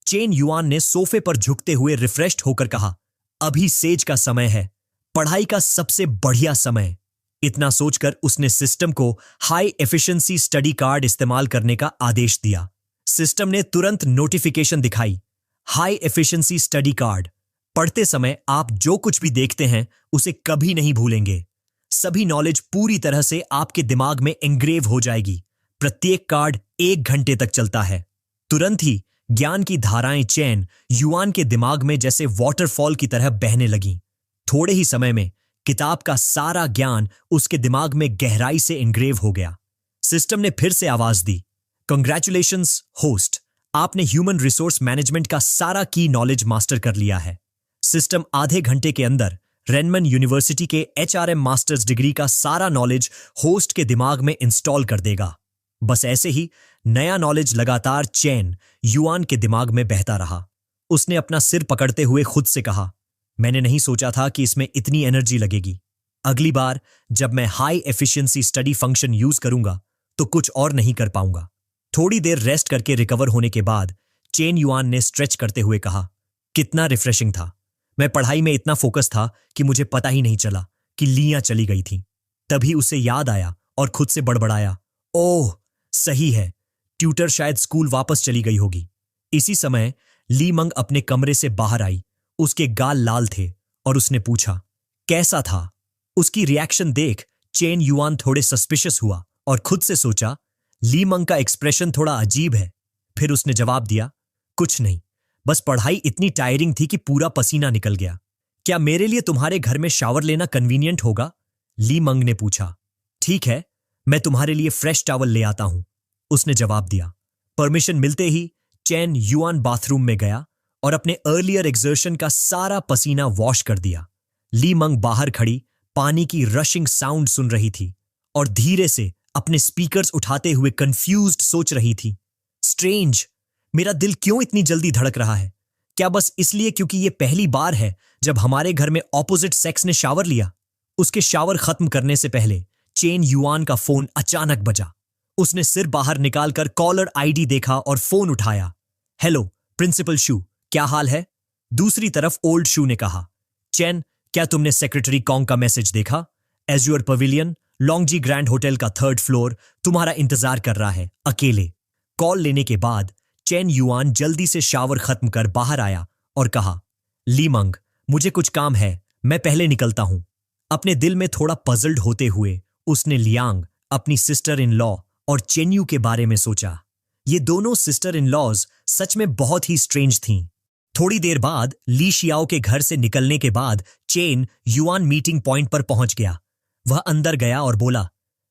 चेन युआन ने सोफे पर झुकते हुए रिफ्रेश्ड होकर कहा, अभी सेज का समय है, पढ़ाई का सबसे बढ़िया समय। इतना सोचकर उसने सिस्टम को हाई एफिशिएंसी स्टडी कार्ड इस्तेमाल करने का आदेश दिया। सिस्टम ने तुरंत नोटिफिकेशन दिखाई, हाई एफिशिएंसी स्टडी कार्ड, पढ़ते समय आप जो कुछ भी देखते हैं उसे कभी नहीं भूलेंगे। सभी नॉलेज पूरी तरह से आपके दिमाग में एंग्रेव हो जाएगी। प्रत्येक कार्ड 1 घंटे तक चलता है। तुरंत ही ज्ञान की धाराएं चैन युआन के दिमाग में जैसे वाटरफॉल की तरह बहने लगीं। थोड़े ही समय में किताब का सारा ज्ञान उसके दिमाग में गहराई से एंग्रेव हो गया। सिस्टम ने फिर से आवाज दी, कंग्रेचुलेशंस होस्ट, आपने ह्यूमन रिसोर्स मैनेजमेंट का सारा की नॉलेज मास्टर कर लिया है। सिस्टम आधे घंटे के अंदर रेनमन यूनिवर्सिटी के एचआरएम मास्टर्स डिग्री का सारा नॉलेज होस्ट के दिमाग में इंस्टॉल कर देगा। बस ऐसे ही नया नॉलेज लगातार चैन युआन के दिमाग में बहता रहा। उसने अपना सिर पकड़ते हुए खुद से कहा, मैंने नहीं सोचा था कि इसमें इतनी एनर्जी लगेगी। अगली बार जब मैं high efficiency study function use करूंगा तो कुछ और नहीं कर पाऊंगा। थोड़ी देर रेस्ट करके रिकवर होने के बाद चेन युआन ने स्ट्रेच करते हुए कहा, कितना रिफ्रेशिंग था। मैं पढ़ाई में इतना फोकस था कि मुझे पता ही नहीं चला कि लियां चली गई थीं। तभी उसे याद आया और खुद से बड़बड़ाया, ओह सही है, ट्यूटर शायद स्कूल वापस चली गई होगी। इसी समय ली मंग अपने कमरे से बाहर आई। उसके गाल लाल थे और उसने पूछा, कैसा था? उसकी रिएक्शन देख चेन युआन थोड़े सस्पिशियस हुआ और खुद से सोचा, ली मंग का एक्सप्रेशन थोड़ा अजीब है। फिर उसने जवाब दिया, कुछ नहीं, बस पढ़ाई इतनी टायरिंग थी कि पूरा पसीना निकल गया। क्या मेरे लिए तुम्हारे घर में शावर लेना कन्वीनियंट होगा? ली मंग ने पूछा। ठीक है, मैं तुम्हारे लिए फ्रेश टॉवल ले आता हूं, उसने जवाब दिया। परमिशन मिलते ही चैन युआन बाथरूम में गया और अपने अर्लियर एक्सर्शन का सारा पसीना वॉश कर दिया। ली मंग बाहर खड़ी पानी की रशिंग साउंड सुन रही थी और धीरे से अपने स्पीकर्स उठाते हुए कंफ्यूज्ड सोच रही थी, स्ट्रेंज, मेरा दिल क्यों इतनी जल्दी धड़क रहा है? क्या बस इसलिए क्योंकि ये पहली बार है जब हमारे घर में ऑपोजिट सेक्स ने शावर लिया? उसके शावर खत्म करने से पहले चेन युआन का फोन अचानक बजा। उसने सिर बाहर निकालकर कॉलर आईडी देखा और फोन उठाया। हेलो प्रिंसिपल शू, क्या हाल है? दूसरी तरफ ओल्ड शू ने कहा, चेन, क्या तुमने सेक्रेटरी कॉन्ग का मैसेज देखा? एज्योर पवेलियन, लॉन्गजी ग्रैंड होटल का 3rd फ्लोर तुम्हारा इंतजार कर रहा है, अकेले। कॉल लेने के बाद चेन युआन जल्दी से शावर खत्म कर बाहर आया और कहा, ली मंग, मुझे कुछ काम है, मैं पहले निकलता हूं। अपने दिल में थोड़ा पजल्ड होते हुए उसने लियांग, अपनी सिस्टर इन लॉ और चेन्यू के बारे में सोचा। ये दोनों सिस्टर इन लॉज सच में बहुत ही स्ट्रेंज थीं। थोड़ी देर बाद ली शियाओ के घर से निकलने के बाद चेन युआन मीटिंग पॉइंट पर पहुंच गया। वह अंदर गया और बोला,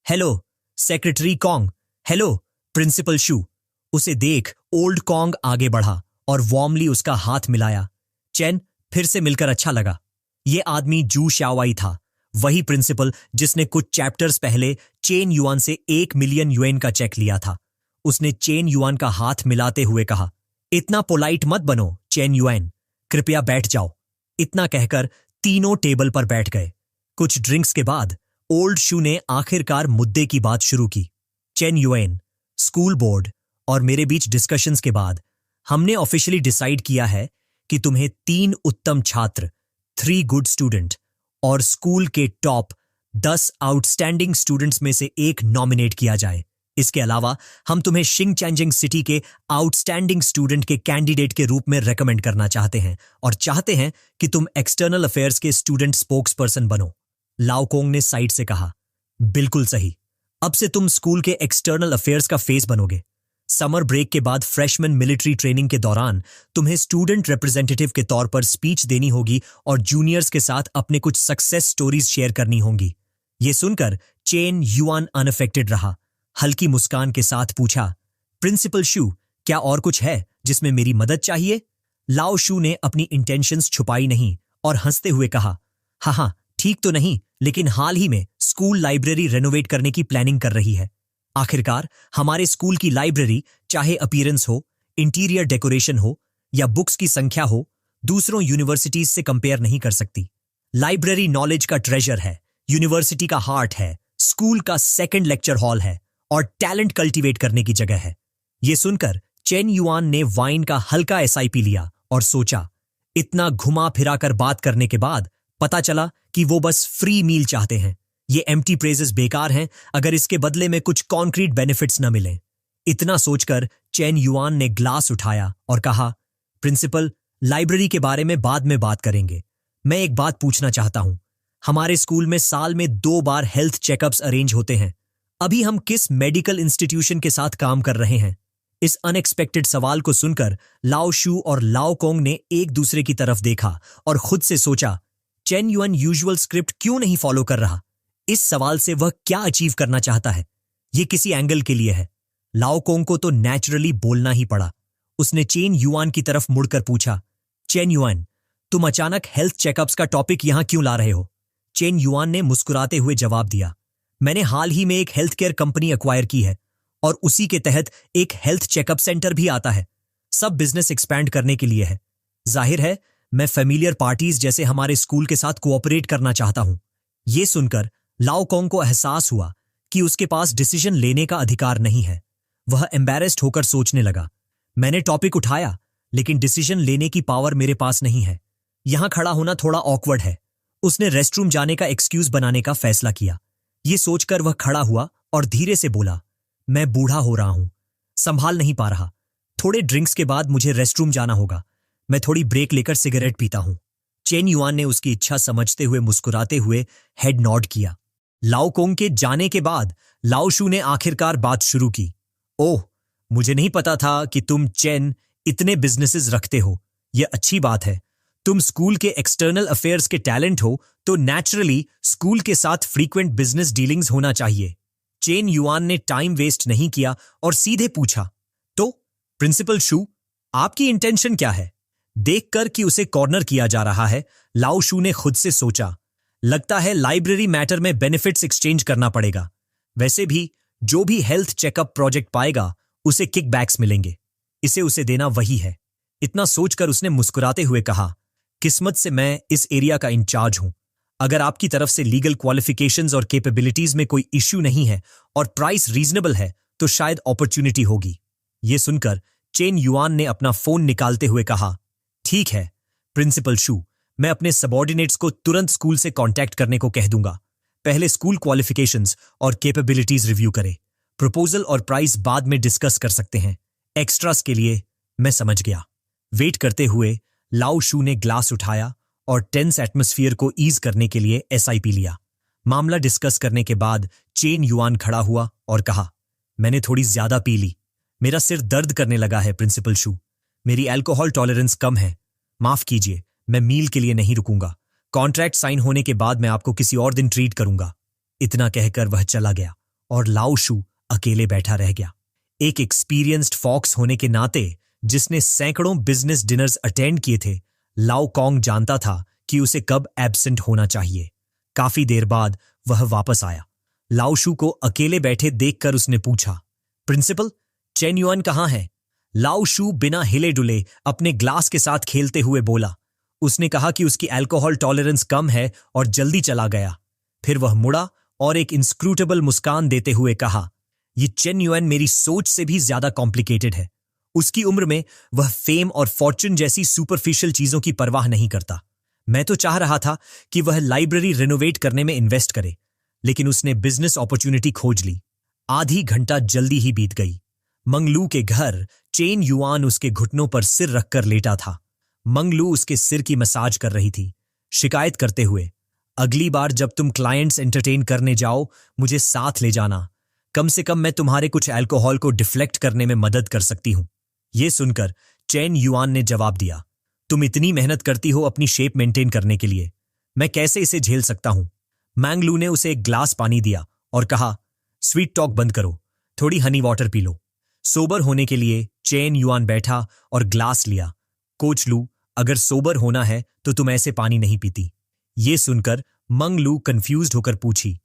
hello secretary Kong, hello principal Shu. उसे देख ओल्ड कॉन्ग आगे बढ़ा और वार्मली उसका हाथ मिलाया। चेन, फिर से मिलकर अच्छा लगा। ये आदमी जू शाओवाई था, वही प्रिंसिपल जिसने कुछ चैप्टर्स पहले चेन युआन से 1 मिलियन युएन का चेक लिया था। उसने चेन युआन का हाथ मिलाते हुए कहा, इतना पोलाइट मत बनो चेन युआन, कृपया बैठ जाओ। इतना कहकर तीनों टेबल पर बैठ गए। कुछ ड्रिंक्स के बाद ओल्ड शू ने आखिरकार मुद्दे की बात शुरू की। चेन युआन, स्कूल बोर्ड और मेरे बीच डिस्कशंस के बाद हमने ऑफिशियली डिसाइड किया है कि तुम्हें 3 उत्तम छात्र, 3 गुड स्टूडेंट और स्कूल के टॉप 10 आउटस्टैंडिंग स्टूडेंट्स में से एक नॉमिनेट किया जाए। इसके अलावा हम तुम्हें शिंगचैंजिंग सिटी के आउटस्टैंडिंग स्टूडेंट के कैंडिडेट के रूप में रेकमेंड करना चाहते हैं और चाहते हैं कि तुम एक्सटर्नल अफेयर्स के स्टूडेंट स्पोक्स पर्सन बनो। लाओकोंग ने साइड से कहा, बिल्कुल सही, अब से तुम स्कूल के एक्सटर्नल अफेयर्स का फेस बनोगे। समर ब्रेक के बाद फ्रेशमैन मिलिट्री ट्रेनिंग के दौरान तुम्हें स्टूडेंट रिप्रेजेंटेटिव के तौर पर स्पीच देनी होगी और जूनियर्स के साथ अपने कुछ सक्सेस स्टोरीज शेयर करनी होंगी। यह सुनकर चेन युआन अनअफेक्टेड रहा। हल्की मुस्कान के साथ पूछा, प्रिंसिपल शू, क्या और कुछ है जिसमें मेरी मदद चाहिए? लाओ शू ने अपनी इंटेंशंस छुपाई नहीं और हंसते हुए कहा, हाँ, ठीक तो नहीं, लेकिन हाल ही में स्कूल लाइब्रेरी रेनोवेट करने की प्लानिंग कर रही है। आखिरकार हमारे स्कूल की लाइब्रेरी, चाहे अपीयरेंस हो, इंटीरियर डेकोरेशन हो या बुक्स की संख्या हो, दूसरों यूनिवर्सिटीज से कंपेयर नहीं कर सकती। लाइब्रेरी नॉलेज का ट्रेजर है, यूनिवर्सिटी का हार्ट है, स्कूल का 2nd लेक्चर हॉल है और टैलेंट कल्टीवेट करने की जगह है। यह सुनकर चेन युआन ने वाइन का हल्का एसआईपी लिया और सोचा, इतना घुमा फिरा कर बात करने के बाद पता चला कि वो बस फ्री मील चाहते हैं। ये एम्प्टी प्रेजेस बेकार हैं अगर इसके बदले में कुछ कॉन्क्रीट बेनिफिट्स न मिलें। इतना सोचकर चेन युआन ने ग्लास उठाया और कहा, प्रिंसिपल, लाइब्रेरी के बारे में बाद में बात करेंगे। मैं एक बात पूछना चाहता हूं। हमारे स्कूल में साल में 2 बार हेल्थ चेकअप्स अरेंज होते हैं। अभी हम किस मेडिकल इंस्टीट्यूशन के साथ काम कर रहे हैं? इस अनएक्सपेक्टेड सवाल को सुनकर लाओ शू और लाओ कोंग ने एक दूसरे की तरफ देखा और खुद से सोचा, चेन युआन यूजुअल स्क्रिप्ट क्यों नहीं फॉलो कर रहा? इस सवाल से वह क्या अचीव करना चाहता है? यह किसी एंगल के लिए है। लाओ कोंग को तो नेचुरली बोलना ही पड़ा। उसने चेन युआन की तरफ मुड़कर पूछा, चेन युआन, तुम अचानक हेल्थ चेकअप्स का टॉपिक यहां क्यों ला रहे हो? चेन युआन ने मुस्कुराते हुए जवाब दिया, मैंने हाल ही में एक हेल्थ केयर कंपनी एक्वायर की है और उसी के तहत एक हेल्थ चेकअप सेंटर भी आता है। सब बिजनेस एक्सपैंड करने के लिए है। जाहिर है मैं फेमिलियर पार्टीज जैसे हमारे स्कूल के साथ कोऑपरेट करना चाहता हूं। यह सुनकर लाओ कोंग को एहसास हुआ कि उसके पास डिसीजन लेने का अधिकार नहीं है। वह एम्बैरेस्ड होकर सोचने लगा, मैंने टॉपिक उठाया लेकिन डिसीजन लेने की पावर मेरे पास नहीं है। यहां खड़ा होना थोड़ा ऑकवर्ड है। उसने रेस्टरूम जाने का एक्सक्यूज बनाने का फैसला किया। यह सोचकर वह खड़ा हुआ और धीरे से बोला, मैं बूढ़ा हो रहा हूं, संभाल नहीं पा रहा। थोड़े ड्रिंक्स के बाद मुझे रेस्टरूम जाना होगा। मैं थोड़ी ब्रेक लेकर सिगरेट पीता हूं। चेन युआन ने उसकी इच्छा समझते हुए मुस्कुराते हुए हेड नॉड किया। लाओ कोंग के जाने के बाद लाओ शू ने आखिरकार बात शुरू की। ओह, मुझे नहीं पता था कि तुम चेन इतने बिजनेसेस रखते हो। यह अच्छी बात है। तुम स्कूल के एक्सटर्नल अफेयर्स के टैलेंट हो तो नेचुरली स्कूल के साथ फ्रीक्वेंट बिजनेस डीलिंग्स होना चाहिए। चेन युआन ने टाइम वेस्ट नहीं किया और सीधे पूछा, तो प्रिंसिपल शू, आपकी इंटेंशन क्या है? देखकर कि उसे कॉर्नर किया जा रहा है, लाओ शू ने खुद से सोचा, लगता है लाइब्रेरी मैटर में बेनिफिट्स एक्सचेंज करना पड़ेगा। वैसे भी जो भी हेल्थ चेकअप प्रोजेक्ट पाएगा उसे किकबैक्स मिलेंगे। इसे उसे देना वही है। इतना सोचकर उसने मुस्कुराते हुए कहा, किस्मत से मैं इस एरिया का इंचार्ज हूं। अगर आपकी तरफ से लीगल क्वालिफिकेशंस और कैपेबिलिटीज में कोई इश्यू नहीं है और प्राइस रीजनेबल है तो शायद अपॉर्चुनिटी होगी। यह सुनकर चेन युआन ने अपना फोन निकालते हुए कहा, ठीक है प्रिंसिपल शू, मैं अपने सबॉर्डिनेट्स को तुरंत स्कूल से कांटेक्ट करने को कह दूंगा। पहले स्कूल क्वालिफिकेशंस और कैपेबिलिटीज रिव्यू करे। प्रपोजल और प्राइस बाद में डिस्कस कर सकते हैं। एक्स्ट्रास के लिए मैं समझ गया। वेट करते हुए लाओ शू ने ग्लास उठाया और टेंस एटमॉस्फेयर को ईज करने के लिए एसआईपी लिया। मामला डिस्कस करने के बाद चेन युआन खड़ा हुआ और कहा, मैंने थोड़ी ज्यादा पी ली। मेरा सिर दर्द करने लगा है प्रिंसिपल शू। मेरी अल्कोहल टॉलरेंस कम है। माफ कीजिए, मैं मील के लिए नहीं रुकूंगा। कॉन्ट्रैक्ट साइन होने के बाद मैं आपको किसी और दिन ट्रीट करूंगा। इतना कहकर वह चला गया और लाओ शू अकेले बैठा रह गया। एक एक्सपीरियंस्ड फॉक्स होने के नाते जिसने सैकड़ों बिजनेस डिनर्स अटेंड किए थे, लाओ कोंग जानता था कि उसे कब एब्सेंट होना चाहिए। काफी देर बाद वह वापस आया। लाओ शू को अकेले बैठे देखकर उसने पूछा, प्रिंसिपल, चेन युआन कहाँ है? लाओ शू बिना हिले डुले अपने ग्लास के साथ खेलते हुए बोला। उसने कहा कि उसकी अल्कोहल टॉलरेंस कम है और जल्दी चला गया। फिर वह मुड़ा और एक इंस्क्रूटेबल मुस्कान देते हुए कहा, यह चेन युआन मेरी सोच से भी ज्यादा कॉम्प्लिकेटेड है। उसकी उम्र में वह फेम और फॉर्चून जैसी सुपरफिशियल चीजों की परवाह नहीं करता। मैं तो चाह रहा था कि वह लाइब्रेरी रिनोवेट करने में इन्वेस्ट करे, लेकिन उसने बिजनेस अपॉर्चुनिटी खोज ली। आधी घंटा जल्दी ही बीत गई। मंगलू के घर चेन युआन उसके घुटनों पर सिर रखकर लेटा था। मंगलू उसके सिर की मसाज कर रही थी, शिकायत करते हुए, अगली बार जब तुम क्लाइंट्स एंटरटेन करने जाओ मुझे साथ ले जाना। कम से कम मैं तुम्हारे कुछ अल्कोहल को डिफ्लेक्ट करने में मदद कर सकती हूं। यह सुनकर चेन युआन ने जवाब दिया, तुम इतनी मेहनत करती हो अपनी शेप मेंटेन करने के लिए, मैं कैसे इसे झेल सकता हूं? मैंगलू ने उसे एक ग्लास पानी दिया और कहा, स्वीट टॉक बंद करो, थोड़ी Honey water P low. Sober होने के लिए चेन युआन बैठा और ग्लास लिया। कोच लू, अगर सोबर होना है तो तुम ऐसे पानी नहीं पीती। यह सुनकर मंगलू कंफ्यूज्ड होकर पूछी,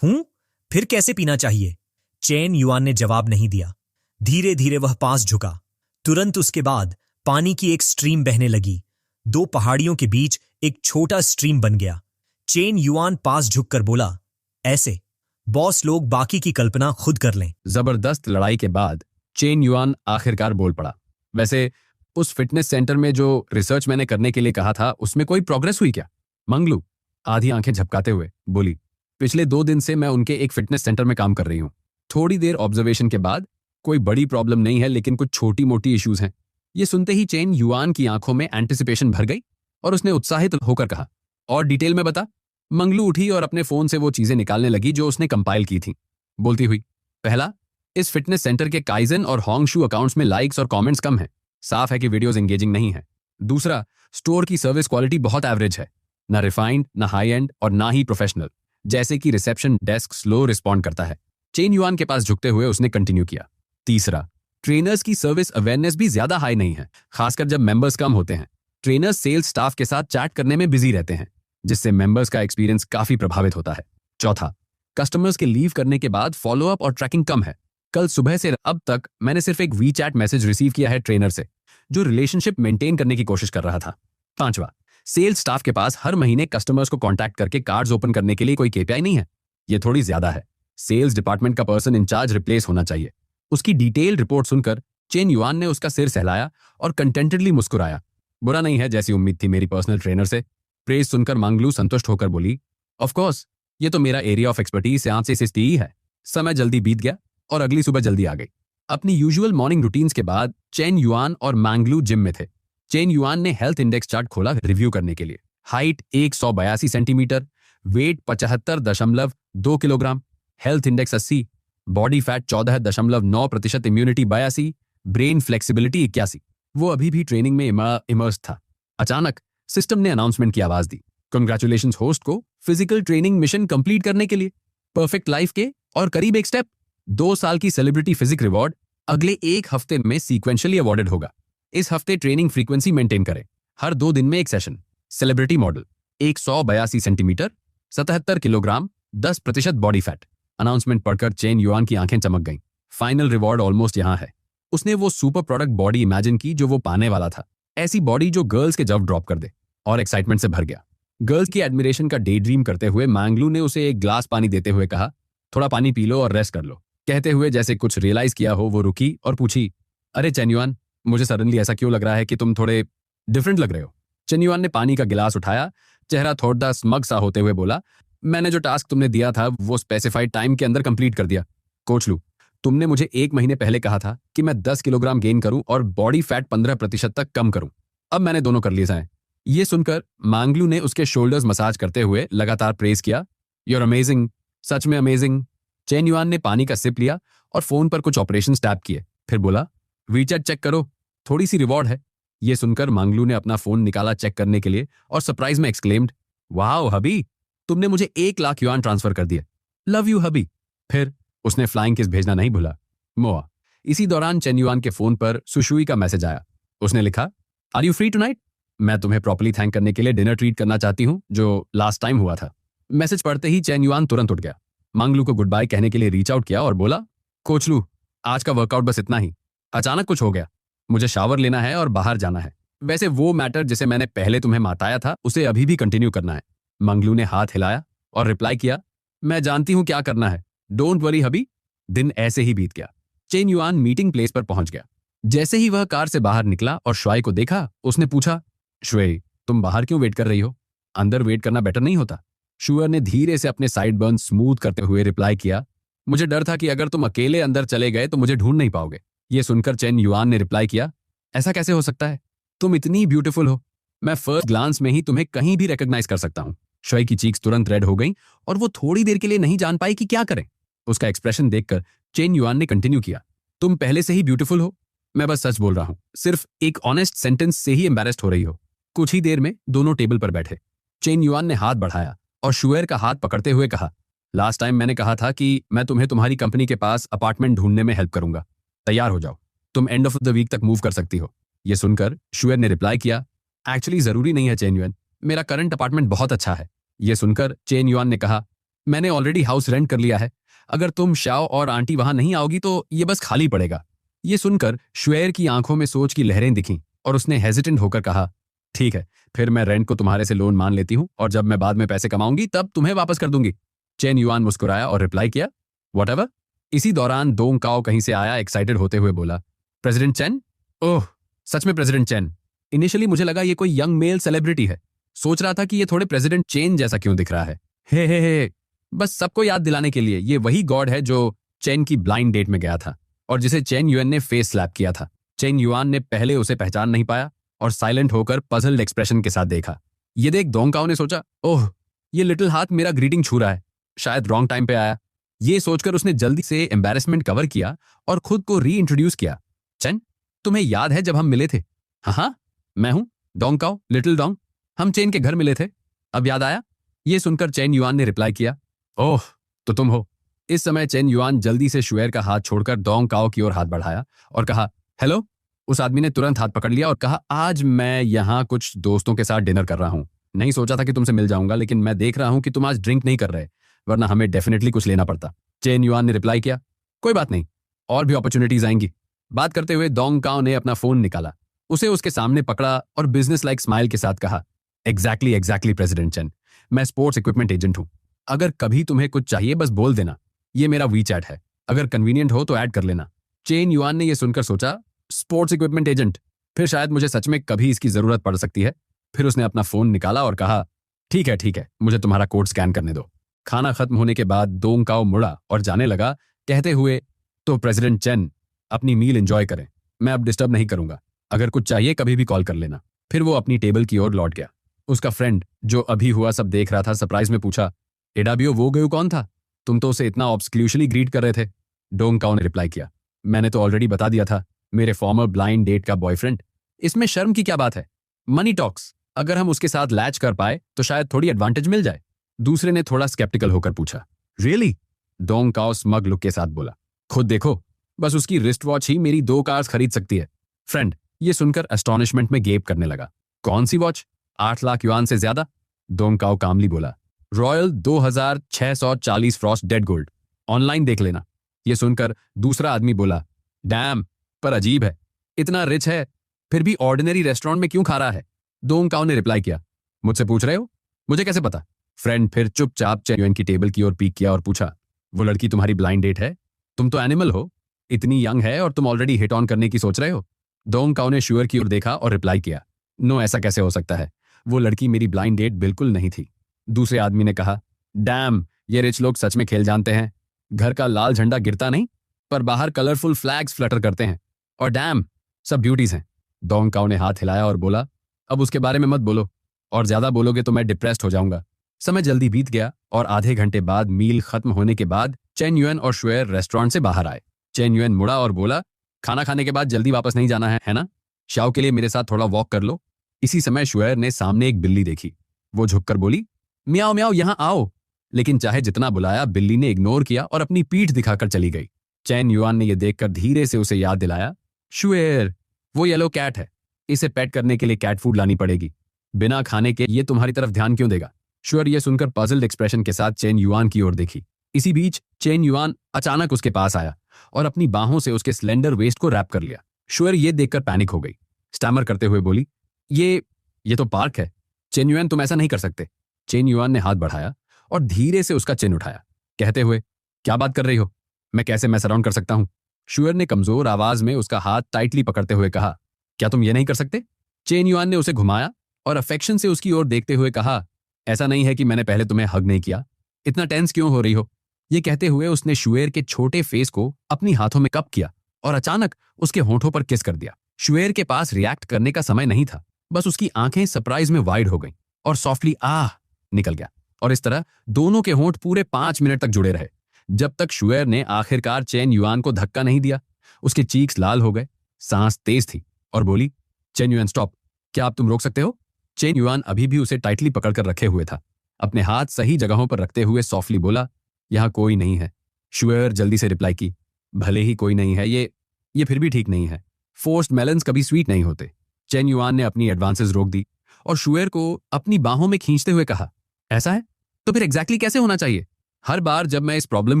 हूं? फिर कैसे पीना चाहिए? चेन युआन ने जवाब नहीं दिया। धीरे धीरे वह पास झुका। तुरंत उसके बाद पानी की एक स्ट्रीम बहने लगी। 2 पहाड़ियों के बीच एक छोटा स्ट्रीम बन गया। चेन युआन पास झुककर बोला, ऐसे बॉस लोग बाकी की कल्पना खुद कर लें। जबरदस्त लड़ाई के बाद चेन युआन आखिरकार बोल पड़ा, वैसे उस फिटनेस सेंटर में जो रिसर्च मैंने करने के लिए कहा था उसमें कोई प्रोग्रेस हुई क्या? मंगलू आधी आंखें झपकाते हुए बोली, पिछले 2 दिन से मैं उनके एक फिटनेस सेंटर में काम कर रही हूँ। थोड़ी देर ऑब्जर्वेशन के बाद कोई बड़ी प्रॉब्लम नहीं है, लेकिन कुछ छोटी मोटी इश्यूज हैं। ये सुनते ही चेन युआन की आंखों में एंटिसिपेशन भर गई और उसने उत्साहित होकर कहा, और डिटेल में बता। मंगलू उठी और अपने फोन से वो चीजें निकालने लगी जो उसने कंपाइल की थी, बोलती हुई, पहला, इस फिटनेस सेंटर के काइजन और होंगशू अकाउंट्स में लाइक्स और कमेंट्स कम हैं। साफ है कि वीडियोस एंगेजिंग नहीं है। दूसरा, स्टोर की सर्विस क्वालिटी बहुत एवरेज है, ना रिफाइंड, ना हाई एंड और ना ही प्रोफेशनल, जैसे कि रिसेप्शन डेस्क स्लो रिस्पॉन्ड करता है। चेन युआन के पास झुकते हुए उसने कंटिन्यू किया, तीसरा, ट्रेनर्स की सर्विस अवेयरनेस भी ज्यादा हाई नहीं है, खासकर जब मेंबर्स कम होते हैं। ट्रेनर्स सेल्स स्टाफ के साथ चैट करने में बिजी रहते हैं, जिससे मेंबर्स का एक्सपीरियंस काफी प्रभावित होता है। चौथा, कस्टमर्स के लीव करने के बाद फॉलोअप और ट्रैकिंग कम है। कल सुबह से अब तक मैंने सिर्फ एक वी चैट मैसेज रिसीव किया है ट्रेनर से, जो रिलेशनशिप मेंटेन करने की कोशिश कर रहा था। पांचवा, सेल्स स्टाफ के पास हर महीने कस्टमर्स को कांटेक्ट करके कार्ड्स ओपन करने के लिए कोई केपीआई नहीं है। ये थोड़ी ज्यादा है। सेल्स डिपार्टमेंट का पर्सन इंचार्ज रिप्लेस होना चाहिए। उसकी डिटेल रिपोर्ट सुनकर चेन युआन ने उसका सिर सहलाया और कंटेंटेडली मुस्कुराया। बुरा नहीं है, जैसी उम्मीद थी मेरी पर्सनल ट्रेनर से। प्रेज सुनकर मांगलू संतुष्ट होकर बोली, ऑफ कोर्स, ये तो मेरा एरिया ऑफ एक्सपर्टीज से सिस्ती ही है। समय जल्दी बीत गया और अगली सुबह जल्दी आ गई। अपनी यूजुअल मॉर्निंग रूटीन्स के बाद चेन युआन और मांगलू जिम में थे। चेन युआन ने हेल्थ इंडेक्स चार्ट खोला रिव्यू करने के लिए। Height 182 centimetre, weight 75.2 kilogram, health index 80, body fat 14.9%, immunity 82, brain flexibility 81। वो अभी भी ट्रेनिंग में इमर्स था। अचानक सिस्टम ने अनाउंसमेंट की आवाज दी, कंग्रेचुलेशंस होस्ट को फिजिकल ट्रेनिंग मिशन कंप्लीट करने के लिए, परफेक्ट लाइफ के और करीब एक स्टेप। 2 साल की सेलिब्रिटी फिजिक रिवॉर्ड अगले 1 हफ्ते में सीक्वेंशियली अवॉर्डेड होगा। इस हफ्ते ट्रेनिंग फ्रीक्वेंसी मेंटेन करें, हर 2 दिन में एक session. Celebrity model, 182 centimetre, 77 kilogram, 10% body fat. Announcement पढ़कर चेन युआन की आंखें चमक गईं। फाइनल रिवॉर्ड ऑलमोस्ट यहां है। उसने वो सुपर प्रोडक्ट बॉडी इमेजिन की जो वो पाने वाला था, ऐसी बॉडी जो गर्ल्स के जव ड्रॉप कर दे, और एक्साइटमेंट से भर गया। गर्ल्स की एडमिरेशन का डे ड्रीम करते हुए मांगलू ने उसे एक ग्लास पानी देते हुए कहा, थोड़ा पानी पी लो और रेस्ट कर लो। कहते हुए जैसे कुछ रियलाइज किया हो, वो रुकी और पूछी, अरे चेन युआन, मुझे सडनली ऐसा क्यों लग रहा है कि तुम थोड़े डिफरेंट लग रहे हो। चेन युआन ने पानी का गिलास उठाया, चेहरा थोड़ा स्मग सा होते हुए बोला, मैंने जो टास्क तुमने दिया था वो स्पेसिफाइड टाइम के अंदर कंप्लीट कर दिया। कोच लू, तुमने मुझे 1 महीने पहले कहा था कि मैं 10 किलोग्राम गेन करूं और बॉडी फैट 15% तक कम करूं। अब मैंने दोनों कर लिए हैं। ये सुनकर मांगलू ने उसके शोल्डर्स मसाज करते हुए लगातार प्रेज किया, यूर अमेजिंग, सच में अमेजिंग। चेन युआन ने पानी का सिप लिया और फोन पर कुछ ऑपरेशन टैप किए, फिर बोला, वीचैट चेक करो, थोड़ी सी रिवॉर्ड है। ये सुनकर मांगलू ने अपना फोन निकाला चेक करने के लिए और सरप्राइज में एक्सक्लेम्ड, वाओ हबी, तुमने मुझे 1 लाख युआन ट्रांसफर कर दिए। लव यू हबी। फिर उसने फ्लाइंग किस भेजना नहीं भूला, मोआ। इसी दौरान चेन युआन के फोन पर सुशुई का मैसेज आया। उसने लिखा, आर यू फ्री टुनाइट? मैं तुम्हें प्रॉपर्ली थैंक करने के लिए डिनर ट्रीट करना चाहती हूँ, जो लास्ट टाइम हुआ था। मैसेज पढ़ते ही चेन युआन तुरंत उठ गया, मांगलू को गुड बाय कहने के लिए रीच आउट किया और बोला, कोच लू, आज का वर्कआउट बस इतना ही। अचानक कुछ हो गया, मुझे शावर लेना है और बाहर जाना है। वैसे वो मैटर जिसे मैंने पहले तुम्हें बताया था उसे अभी भी कंटिन्यू करना है। मंगलू ने हाथ हिलाया और रिप्लाई किया, मैं जानती हूं क्या करना है, डोंट वरी हबी। दिन ऐसे ही बीत गया। चेन युआन मीटिंग प्लेस पर पहुंच गया। जैसे ही वह कार से बाहर निकला और श्वेई को देखा, उसने पूछा, श्वेई, तुम बाहर क्यों वेट कर रही हो? अंदर वेट करना बेटर नहीं होता? शुअर ने धीरे से अपने साइड बर्न स्मूथ करते हुए रिप्लाई किया, मुझे डर था कि अगर तुम अकेले अंदर चले गए तो मुझे ढूंढ नहीं पाओगे। ये सुनकर चेन युआन ने रिप्लाई किया, ऐसा कैसे हो सकता है? तुम इतनी ब्यूटीफुल हो, मैं फर्स्ट ग्लांस में ही तुम्हें कहीं भी रिकॉग्नाइज कर सकता हूं। श्वेई की चीक्स तुरंत रेड हो गईं और वो थोड़ी देर के लिए नहीं जान पाई कि क्या करें। उसका एक्सप्रेशन देखकर चेन युआन ने कंटिन्यू किया, तुम पहले से ही ब्यूटीफुल हो, मैं बस सच बोल रहा हूं, सिर्फ एक ऑनेस्ट सेंटेंस से ही एम्बैरेस्ड हो रही हो। कुछ ही देर में दोनों टेबल पर बैठे। चेन युआन ने हाथ बढ़ाया और शुअर का हाथ पकड़ते हुए कहा, लास्ट टाइम मैंने कहा था कि मैं तुम्हें तुम्हारी कंपनी के पास अपार्टमेंट ढूंढने में हेल्प करूंगा। तैयार हो जाओ, तुम एंड ऑफ द वीक तक मूव कर सकती हो। यह सुनकर शुअर ने रिप्लाई किया, एक्चुअली जरूरी नहीं है चेन युआन, मेरा करंट अपार्टमेंट बहुत अच्छा है। यह सुनकर चेन युआन ने कहा, मैंने ऑलरेडी हाउस रेंट कर लिया है, अगर तुम शाओ और आंटी वहां नहीं आओगी तो ये बस खाली पड़ेगा। यह सुनकर शुअर की आंखों में सोच की लहरें दिखीं और उसने हेजिटेंट होकर कहा, ठीक है, फिर मैं रेंट को तुम्हारे से लोन मान लेती हूँ और जब मैं बाद में पैसे कमाऊंगी तब तुम्हें वापस कर दूंगी। चेन युआन मुस्कुराया और रिप्लाई किया, व्हाटएवर। इसी दौरान दोंग काओ कहीं से आया, एक्साइटेड होते हुए बोला, प्रेसिडेंट चेन? ओह, सच में प्रेसिडेंट चेन। इनिशियली मुझे लगा ये कोई यंग मेल सेलिब्रिटी है, सोच रहा था कि ये थोड़े प्रेसिडेंट चेन जैसा क्यों दिख रहा है। हे, बस सबको याद दिलाने के लिए, ये वही गॉड है जो चेन की ब्लाइंड डेट में गया था और जिसे चेन युआन ने फेस स्लैप किया था। चेन युआन ने पहले उसे पहचान नहीं पाया और साइलेंट होकर पजल्ड एक्सप्रेशन के साथ देखा। ये देख दोंगकाओ ने सोचा, ओह, ये लिटिल हाथ मेरा ग्रीटिंग छू रहा है, शायद रॉन्ग टाइम पे आया। ये सोचकर उसने जल्दी से एम्बैरेसमेंट कवर किया और खुद को री इंट्रोड्यूस किया। चेन, तुम्हें याद है जब हम मिले थे? हाँ हाँ, मैं हूं दोंगकाओ, लिटिल डोंग। हम चेन के घर मिले थे, अब याद आया? ये सुनकर चेन युआन ने रिप्लाई किया, ओह, तो तुम हो। इस समय चेन युआन जल्दी से शुएर का हाथ छोड़कर दोंगकाओ की ओर हाथ बढ़ाया और कहा, हेलो। उस आदमी ने तुरंत हाथ पकड़ लिया और कहा, आज मैं यहाँ कुछ दोस्तों के साथ डिनर कर रहा हूँ। नहीं सोचा था कि तुमसे मिल जाऊंगा, लेकिन मैं देख रहा हूं कि तुम आज ड्रिंक नहीं कर रहे, वरना हमें डेफिनेटली कुछ लेना पड़ता। चेन युआन ने रिप्लाई किया, कोई बात नहीं, और भी अपॉर्चुनिटीज आएंगी। बात करते हुए दोंगकाओ ने अपना फोन निकाला, उसे उसके सामने पकड़ा और बिजनेस लाइक स्माइल के साथ कहा, एग्जैक्टली प्रेसिडेंट चेन, मैं स्पोर्ट्स इक्विपमेंट एजेंट हूं। अगर कभी तुम्हें कुछ चाहिए बस बोल देना, ये मेरा वीचैट है, अगर कन्वीनियंट हो तो ऐड कर लेना। चेन युआन ने यह सुनकर सोचा, स्पोर्ट्स इक्विपमेंट एजेंट, फिर शायद मुझे सच में कभी इसकी जरूरत पड़ सकती है। फिर उसने अपना फोन निकाला और कहा, ठीक है, मुझे तुम्हारा कोड स्कैन करने दो। खाना खत्म होने के बाद दोंगकाओ मुड़ा और जाने लगा, कहते हुए, तो प्रेसिडेंट चेन, अपनी मील एंजॉय करें, मैं अब डिस्टर्ब नहीं करूंगा, अगर कुछ चाहिए कभी भी कॉल कर लेना। फिर वो अपनी टेबल की ओर लौट गया। उसका फ्रेंड जो अभी हुआ सब देख रहा था, सरप्राइज में पूछा, एडाबियो वो गयो कौन था? तुम तो उसे इतना ऑब्सक्लूशली ग्रीट कर रहे थे। दोंगकाओ ने रिप्लाई किया, मैंने तो ऑलरेडी बता दिया था, मेरे फॉर्मर ब्लाइंड डेट का बॉयफ्रेंड। इसमें शर्म की क्या बात है? मनी टॉक्स, अगर हम उसके साथ लैच कर पाए तो शायद थोड़ी एडवांटेज मिल जाए। दूसरे ने थोड़ा स्केप्टिकल होकर पूछा, रियली? दोंगकाओ स्मग लुक के साथ बोला, खुद देखो, बस उसकी रिस्ट वॉच ही मेरी 2 कार्स खरीद सकती है। फ्रेंड ये सुनकर एस्टॉनिशमेंट में गेप करने लगा, कौन सी वॉच? 8 लाख युआन से ज्यादा? दोंगकाओ कामली बोला, royal 2640 Frost dead gold, online देख लेना। यह सुनकर दूसरा आदमी बोला, डैम, पर अजीब है, इतना रिच है फिर भी ऑर्डिनरी रेस्टोरेंट में क्यों खा रहा है? दोंगकाओ ने रिप्लाई किया, मुझसे पूछ रहे हो, मुझे कैसे पता? फ्रेंड फिर चुपचाप चेन युआन की टेबल की ओर पीक किया और पूछा, वो लड़की तुम्हारी ब्लाइंड डेट है? तुम तो एनिमल हो, इतनी यंग है और तुम ऑलरेडी हिट ऑन करने की सोच रहे हो? दोंगकाओ ने शुअर की ओर देखा और रिप्लाई किया, नो, ऐसा कैसे हो सकता है, वो लड़की मेरी ब्लाइंड डेट बिल्कुल नहीं थी। दूसरे आदमी ने कहा, डैम, ये रिच लोग सच में खेल जानते हैं, घर का लाल झंडा गिरता नहीं पर बाहर कलरफुल फ्लैग्स फ्लटर करते हैं, और डैम, सब ब्यूटीज हैं। दोंगकाओ ने हाथ हिलाया और बोला, अब उसके बारे में मत बोलो, और ज्यादा बोलोगे तो मैं डिप्रेस्ड हो जाऊंगा। समय जल्दी बीत गया और आधे घंटे बाद मील खत्म होने के बाद चेन युआन और शुएर रेस्टोरेंट से बाहर आए। चेन युआन मुड़ा और बोला, खाना खाने के बाद जल्दी वापस नहीं जाना है ना? शाओ के लिए मेरे साथ थोड़ा वॉक कर लो। इसी समय शुएर ने सामने एक बिल्ली देखी, वो झुककर बोली, म्याओ म्याओ, यहां आओ। लेकिन चाहे जितना बुलाया बिल्ली ने इग्नोर किया और अपनी पीठ दिखाकर चली गई। चेन युआन ने यह देखकर धीरे से उसे याद दिलाया, शुएर, वो येलो कैट है, इसे पेट करने के लिए कैट फूड लानी पड़ेगी, बिना खाने के ये तुम्हारी तरफ ध्यान क्यों देगा? शुएर ये सुनकर पजल्ड एक्सप्रेशन के साथ चेन युआन की ओर देखी। इसी बीच चेन युआन अचानक उसके पास आया और अपनी बाहों से उसके स्लेंडर वेस्ट को रैप कर लिया। शुएर ये देखकर पैनिक हो गई, स्टैमर करते हुए बोली, ये तो पार्क है, चेन युआन तुम ऐसा नहीं कर सकते। चेन युआन ने हाथ बढ़ाया और धीरे से उसका चिन उठाया, कहते हुए, क्या बात कर रही हो, मैं कैसे मैस अराउंड कर सकता हूं? शुएर ने कमजोर आवाज में उसका हाथ टाइटली पकड़ते हुए कहा, क्या तुम ये नहीं कर सकते? चेन युआन ने उसे घुमाया और अफेक्शन से उसकी ओर देखते हुए कहा, ऐसा नहीं है कि मैंने पहले तुम्हें हग नहीं किया, इतना टेंस क्यों हो रही हो? ये कहते हुए उसने शुएर के छोटे फेस को अपनी हाथों में कप किया और अचानक उसके होंठों पर किस कर दिया। शुएर के पास रिएक्ट करने का समय नहीं था, बस उसकी आंखें सरप्राइज में वाइड हो गईं और सॉफ्टली आह निकल गया। और इस तरह दोनों के होंठ पूरे 5 मिनट तक जुड़े रहे, जब तक शुएर ने आखिरकार चेन युआन को धक्का नहीं दिया। उसके चीक्स लाल हो गए, सांस तेज थी और बोली, चेन युआन स्टॉप, क्या आप तुम रोक सकते हो? चेन युआन अभी भी उसे टाइटली पकड़कर रखे हुए था, अपने हाथ सही जगहों पर रखते हुए सॉफ्टली बोला, यहां कोई नहीं है। शुएर जल्दी से रिप्लाई की, भले ही कोई नहीं है, ये फिर भी ठीक नहीं है, फोर्स्ड मेलन्स कभी स्वीट नहीं होते। चेन युआन ने अपनी एडवांसेस रोक दी और शुएर को अपनी बाहों में खींचते हुए कहा, ऐसा है तो फिर एग्जैक्टली कैसे होना चाहिए? हर बार जब मैं इस प्रॉब्लम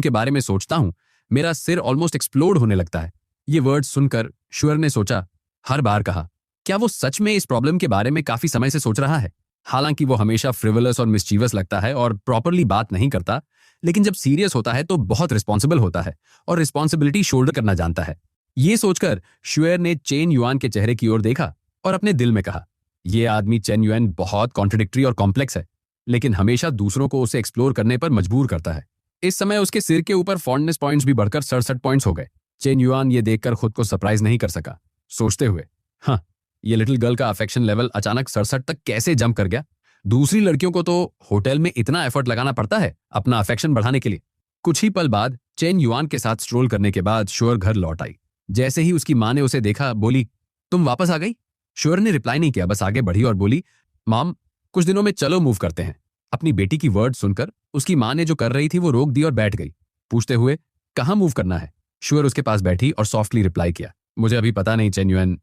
के बारे में सोचता हूं मेरा सिर ऑलमोस्ट एक्सप्लोड होने लगता है। ये वर्ड सुनकर शुएर ने सोचा, हर बार कहा, क्या वो सच में इस प्रॉब्लम के बारे में काफी समय से सोच रहा है? हालांकि वो हमेशा फ्रिवलस और मिस्चीवस लगता है और प्रॉपरली बात नहीं करता, लेकिन जब सीरियस होता है तो बहुत रिस्पॉन्सिबल होता है और रिस्पॉन्सिबिलिटी शोल्डर करना जानता है। ये सोचकर शुएर ने चेन युआन के चेहरे की ओर देखा और अपने दिल में कहा, यह आदमी चेन युआन बहुत कॉन्ट्रडिक्टरी और कॉम्प्लेक्स है, लेकिन हमेशा दूसरों को उसे एक्सप्लोर करने पर मजबूर करता है। इस समय उसके सिर के ऊपर फॉन्डनेस पॉइंट्स भी बढ़कर 67 पॉइंट्स हो गए। चेन युआन ये देखकर खुद को सरप्राइज नहीं कर सका। सोचते हुए, हाँ, ये लिटिल गर्ल का अफेक्शन लेवल अचानक 67 तक कैसे जंप कर गया। दूसरी लड़कियों को तो होटल में इतना एफर्ट लगाना पड़ता है अपना अफेक्शन बढ़ाने के लिए। कुछ ही पल बाद चेन युआन के साथ स्ट्रोल करने के बाद शुअर घर लौट आई। जैसे ही उसकी माँ ने उसे देखा, बोली, तुम वापस आ गई? शुअर ने रिप्लाई नहीं किया, बस आगे बढ़ी और बोली, मॉम, कुछ दिनों में चलो मूव करते हैं। अपनी बेटी की वर्ड सुनकर उसकी माँ ने जो कर रही थी वो रोक दी और बैठ गई, पूछते हुए, कहाँ मूव करना है? शुअर उसके पास बैठी और सॉफ्टली रिप्लाई किया, मुझे अभी पता नहीं चेन युआन।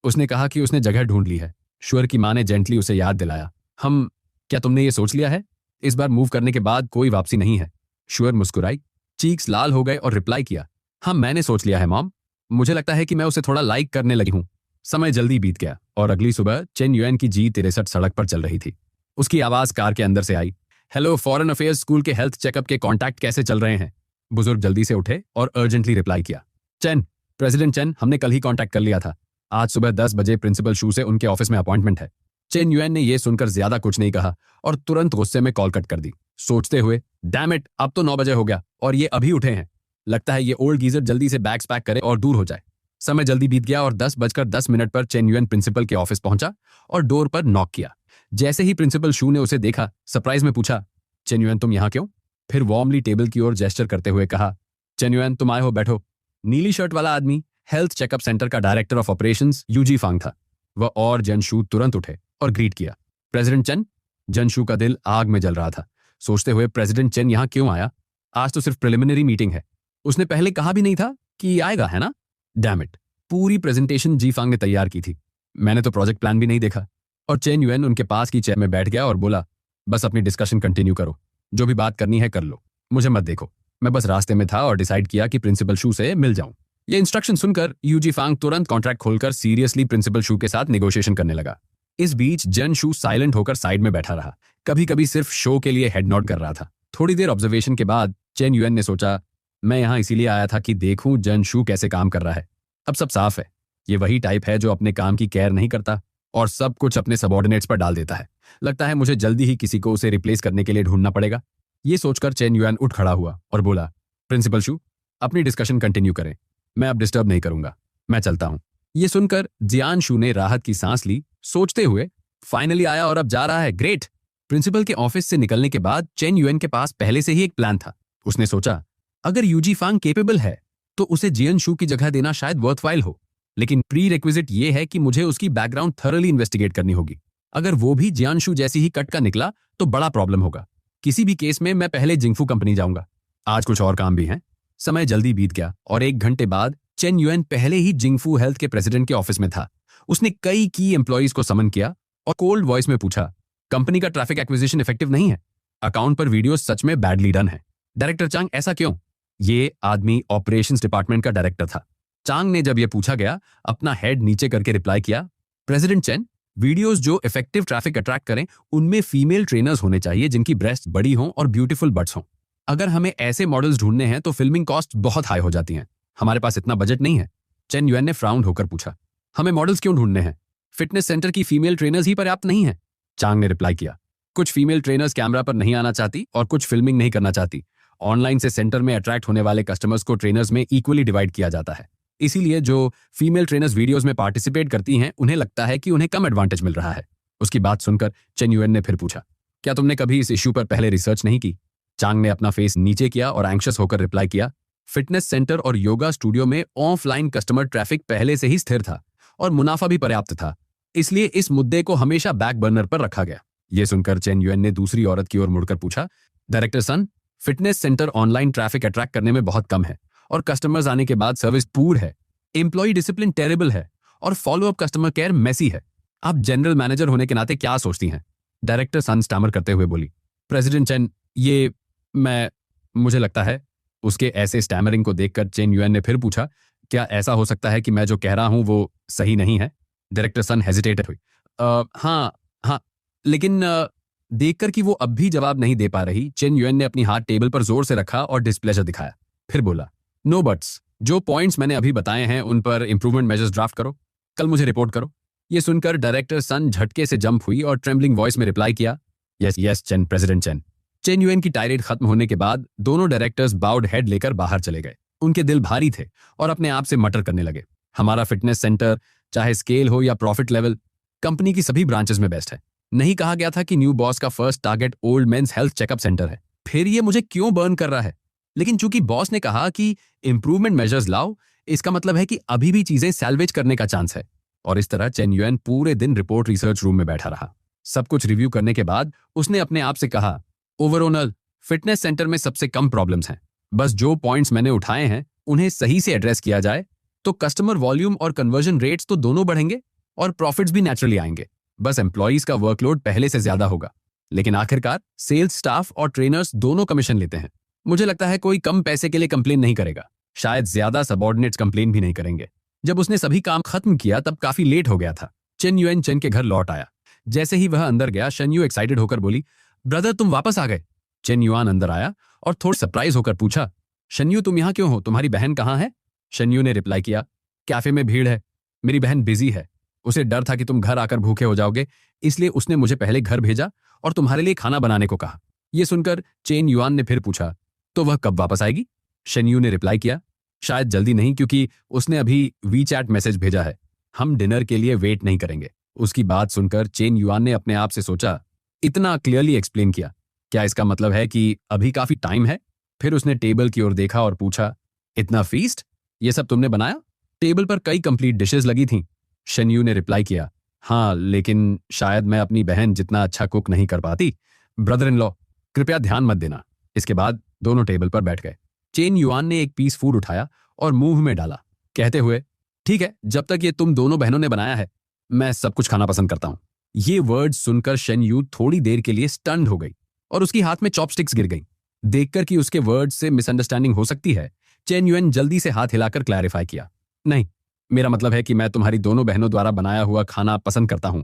उसने कहा कि उसने जगह ढूंढ ली है। शुअर की माँ ने जेंटली उसे याद दिलाया, क्या तुमने ये सोच लिया है? इस बार मूव करने के बाद कोई वापसी नहीं है। शुअर मुस्कुराई, चीक्स लाल हो गए और रिप्लाई किया, हाँ, मैंने सोच लिया है मॉम। मुझे लगता है कि मैं उसे थोड़ा लाइक करने लगी हूँ। समय जल्दी बीत गया और अगली सुबह चेन युआन की G63 सड़क पर चल रही थी। उसकी आवाज कार के अंदर से आई, हेलो, फॉरेन अफेयर्स स्कूल के हेल्थ चेकअप के कॉन्टैक्ट कैसे चल रहे हैं? बुजुर्ग जल्दी से उठे और अर्जेंटली रिप्लाई किया, चेन, प्रेसिडेंट चेन, हमने कल ही कॉन्टैक्ट कर लिया था। आज सुबह 10 बजे प्रिंसिपल शू से उनके ऑफिस में अपॉइंटमेंट है। चेन युआन ने यह सुनकर ज्यादा कुछ नहीं कहा और तुरंत गुस्से में कॉल कट कर दी, सोचते हुए, डैम इट, अब तो 9 बजे हो गया और ये अभी उठे हैं। लगता है ये ओल्ड गीजर जल्दी से बैग्स पैक करे और दूर हो जाए। समय जल्दी बीत गया और 10:10 पर चेन युआन प्रिंसिपल के ऑफिस पहुंचा और डोर पर नॉक किया। जैसे ही प्रिंसिपल शू ने उसे देखा, सरप्राइज में पूछा, चेन युआन, तुम यहाँ क्यों? फिर वार्मली टेबल की ओर जेस्चर करते हुए कहा, चेन युआन, तुम आए हो, बैठो। नीली शर्ट वाला आदमी हेल्थ चेकअप सेंटर का डायरेक्टर ऑफ ऑपरेशंस यूजी फांग था। वह और जनशू तुरंत उठे और ग्रीट किया, प्रेसिडेंट चेन। जनशू का दिल आग में जल रहा था, सोचते हुए, प्रेसिडेंट चेन यहाँ क्यों आया? आज तो सिर्फ प्रिलिमिनरी मीटिंग है। उसने पहले कहा भी नहीं था कि आएगा, है ना? डैम इट, पूरी प्रेजेंटेशन जी फांग ने तैयार की थी, मैंने तो प्रोजेक्ट प्लान भी नहीं देखा। और चेन युआन उनके पास की चेयर में बैठ गया और बोला, बस अपनी डिस्कशन कंटिन्यू करो, जो भी बात करनी है कर लो, मुझे मत देखो। मैं बस रास्ते में था और डिसाइड किया कि प्रिंसिपल शू से मिल जाऊं। ये इंस्ट्रक्शन सुनकर यूजी फांग तुरंत कॉन्ट्रैक्ट खोलकर सीरियसली प्रिंसिपल शू के साथ नेगोशिएशन करने लगा। इस बीच जन शू साइलेंट होकर साइड में बैठा रहा, कभी कभी सिर्फ शो के लिए हेड नॉड कर रहा था। थोड़ी देर ऑब्जर्वेशन के बाद चेन युआन ने सोचा, मैं यहाँ इसीलिए आया था कि देखूं जन शू कैसे काम कर रहा है। अब सब साफ है, ये वही टाइप है जो अपने काम की केयर नहीं करता और सब कुछ अपने सबऑर्डिनेट्स पर डाल देता है। लगता है मुझे जल्दी ही किसी को उसे रिप्लेस करने के लिए ढूंढना पड़ेगा। ये सोचकर चेन युआन उठ खड़ा हुआ और बोला, प्रिंसिपल शू, अपनी डिस्कशन कंटिन्यू करें, मैं अब डिस्टर्ब नहीं करूंगा, मैं चलता हूं। ये सुनकर जियान शू ने राहत की सांस ली, सोचते हुए, फाइनली आया और अब जा रहा है, ग्रेट। प्रिंसिपल के ऑफिस से निकलने के बाद चेन युआन के पास पहले से ही एक प्लान था। उसने सोचा, अगर यूजी फांग केपेबल है तो उसे जियन शू की जगह देना शायद वर्थवाइल हो, लेकिन प्री रिक्विजिट ये है कि मुझे उसकी बैकग्राउंड थॉरली इन्वेस्टिगेट करनी होगी। अगर वो भी जियान शू जैसी ही कट का निकला तो बड़ा प्रॉब्लम होगा। किसी भी केस में मैं पहले जिंगफू कंपनी जाऊंगा। आज कुछ और काम भी हैं। समय जल्दी बीत गया और 1 घंटे बाद चेन युआन पहले ही जिंगफू हेल्थ के प्रेसिडेंट के ऑफिस में था। उसने कई की एम्प्लॉइज को समन किया और कोल्ड वॉइस में पूछा, कंपनी का ट्रैफिक एक्विजिशन इफेक्टिव नहीं है, अकाउंट पर वीडियो सच में बैडली डन है। डायरेक्टर चांग, ऐसा क्यों? ये आदमी ऑपरेशंस डिपार्टमेंट का डायरेक्टर था। चांग ने जब यह पूछा गया, अपना हेड नीचे करके रिप्लाई किया, प्रेसिडेंट चेन, वीडियोस जो इफेक्टिव ट्रैफिक अट्रैक्ट करें उनमें फीमेल ट्रेनर्स होने चाहिए जिनकी ब्रेस्ट बड़ी हों और ब्यूटीफुल बट्स हों। अगर हमें ऐसे मॉडल्स ढूंढने हैं तो फिल्मिंग कॉस्ट बहुत हाई हो जाती हैं। हमारे पास इतना बजट नहीं है। चेन युआन ने फ्राउंड होकर पूछा, हमें मॉडल्स क्यों ढूंढने हैं? फिटनेस सेंटर की फीमेल ट्रेनर्स ही पर्याप्त नहीं है। चांग ने रिप्लाई किया, कुछ फीमेल ट्रेनर्स कैमरा पर नहीं आना चाहती और कुछ फिल्मिंग नहीं करना चाहती। ऑनलाइन से सेंटर में अट्रैक्ट होने वाले कस्टमर्स को ट्रेनर्स में इक्वली डिवाइड किया जाता है। इसीलिए जो फीमेल ट्रेनर्स वीडियोस में पार्टिसिपेट करती हैं उन्हें लगता है कि उन्हें कम एडवांटेज मिल रहा है। उसकी बात सुनकर चेन युआन ने फिर पूछा, क्या तुमने कभी इस इश्यू पर पहले रिसर्च नहीं की? चांग ने अपना फेस नीचे किया और एंग्शियस होकर रिप्लाई किया, फिटनेस सेंटर और योगा स्टूडियो में ऑफलाइन कस्टमर ट्रैफिक पहले से ही स्थिर था और मुनाफा भी पर्याप्त था, इसलिए इस मुद्दे को हमेशा बैक बर्नर पर रखा गया। यह सुनकर चेन युआन ने दूसरी औरत की ओर मुड़कर पूछा, director Sun, fitness centre online traffic attract करने में बहुत कम है और कस्टमर्स आने के बाद सर्विस पूर है, एम्प्लॉय डिसिप्लिन टेरेबल है और फॉलोअप कस्टमर केयर मेसी है। आप जनरल मैनेजर होने के नाते क्या सोचती हैं? डायरेक्टर सन स्टैमर करते हुए बोली, प्रेसिडेंट चेन, ये मुझे लगता है। उसके ऐसे स्टैमरिंग को देखकर चेन युआन ने फिर पूछा, क्या ऐसा हो सकता है कि मैं जो कह रहा हूं वो सही नहीं है? डायरेक्टर सन हेजिटेटेड हुई, हाँ, लेकिन देखकर कि वो अब भी जवाब नहीं दे पा रही, चेन युआन ने अपनी हाथ टेबल पर जोर से रखा और डिस्प्लेजर दिखाया। फिर बोला, नो बट्स, जो पॉइंट्स मैंने अभी बताए हैं उन पर इंप्रूवमेंट मेजर्स ड्राफ्ट करो, कल मुझे रिपोर्ट करो। ये सुनकर डायरेक्टर सन झटके से जंप हुई और ट्रेम्बलिंग वॉइस में रिप्लाई किया, yes chain, president chain. Chain yuan की टायरेड खत्म होने के बाद दोनों डायरेक्टर्स बाउड हेड लेकर बाहर चले गए। उनके दिल भारी थे और अपने आप से मटर करने लगे, हमारा फिटनेस सेंटर, चाहे स्केल हो या प्रॉफिट लेवल, कंपनी की सभी ब्रांचेस में बेस्ट है। नहीं कहा गया था कि न्यू बॉस का first target old men's health checkup centre है। फिर ये मुझे क्यों बर्न कर रहा है? लेकिन चूंकि बॉस ने कहा कि इंप्रूवमेंट मेजर्स लाओ, इसका मतलब है कि अभी भी चीजें सैल्वेज करने का चांस है। और इस तरह चेन युएन पूरे दिन रिपोर्ट रिसर्च रूम में बैठा रहा। सब कुछ रिव्यू करने के बाद उसने अपने आप से कहा, ओवरऑल फिटनेस सेंटर में सबसे कम प्रॉब्लम्स हैं। बस जो पॉइंट्स मैंने उठाए हैं उन्हें सही से एड्रेस किया जाए तो कस्टमर वॉल्यूम और कन्वर्जन रेट्स तो दोनों बढ़ेंगे और प्रॉफिट्स भी नेचुरली आएंगे। बस एम्प्लॉइज का वर्कलोड पहले से ज्यादा होगा, लेकिन आखिरकार सेल्स स्टाफ और ट्रेनर्स दोनों कमीशन लेते हैं। मुझे लगता है कोई कम पैसे के लिए कंप्लेन नहीं करेगा, शायद ज्यादा सबऑर्डिनेट्स कंप्लेन भी नहीं करेंगे। जब उसने सभी काम खत्म किया तब काफी लेट हो गया था। चेन युएन चेन के घर लौट आया। जैसे ही वह अंदर गया, शनयू एक्साइटेड होकर बोली, ब्रदर तुम वापस आ गए। चेन युआन अंदर आया और थोड़ा सरप्राइज होकर पूछा, शनयू तुम यहाँ क्यों हो, तुम्हारी बहन कहाँ है? शनयू ने रिप्लाई किया, कैफे में भीड़ है, मेरी बहन बिजी है। उसे डर था कि तुम घर आकर भूखे हो जाओगे, इसलिए उसने मुझे पहले घर भेजा और तुम्हारे लिए खाना बनाने को कहा। यह सुनकर चेन युआन ने फिर पूछा, तो वह कब वापस आएगी? शनयू ने रिप्लाई किया, शायद जल्दी नहीं, क्योंकि उसने अभी वीचैट मैसेज भेजा है, हम डिनर के लिए वेट नहीं करेंगे। उसकी बात सुनकर चेन युआन ने अपने आप से सोचा, इतना क्लियरली एक्सप्लेन किया, क्या इसका मतलब है कि अभी काफी टाइम है? फिर उसने टेबल की ओर देखा और पूछा, इतना फीस्ट, ये सब तुमने बनाया? टेबल पर कई कंप्लीट डिशेस लगी थीं। शनयू ने रिप्लाई किया, हाँ, लेकिन शायद मैं अपनी बहन जितना अच्छा कुक नहीं कर पाती। ब्रदर इन लॉ, कृपया ध्यान मत देना। इसके बाद दोनों टेबल पर बैठ गए। चेन युआन ने एक पीस फूड उठाया और मुंह में डाला, कहते हुए, ठीक है, जब तक ये तुम दोनों बहनों ने बनाया है, मैं सब कुछ खाना पसंद करता हूं। ये वर्ड सुनकर शनयू थोड़ी देर के लिए स्टन्ड हो गई और उसकी हाथ में चॉपस्टिक्स गिर गई। देखकर कि उसके वर्ड से मिसअंडरस्टैंडिंग हो सकती है, चेन युएन जल्दी से हाथ हिलाकर क्लैरिफाई किया, नहीं, मेरा मतलब है कि मैं तुम्हारी दोनों बहनों द्वारा बनाया हुआ खाना पसंद करता हूं।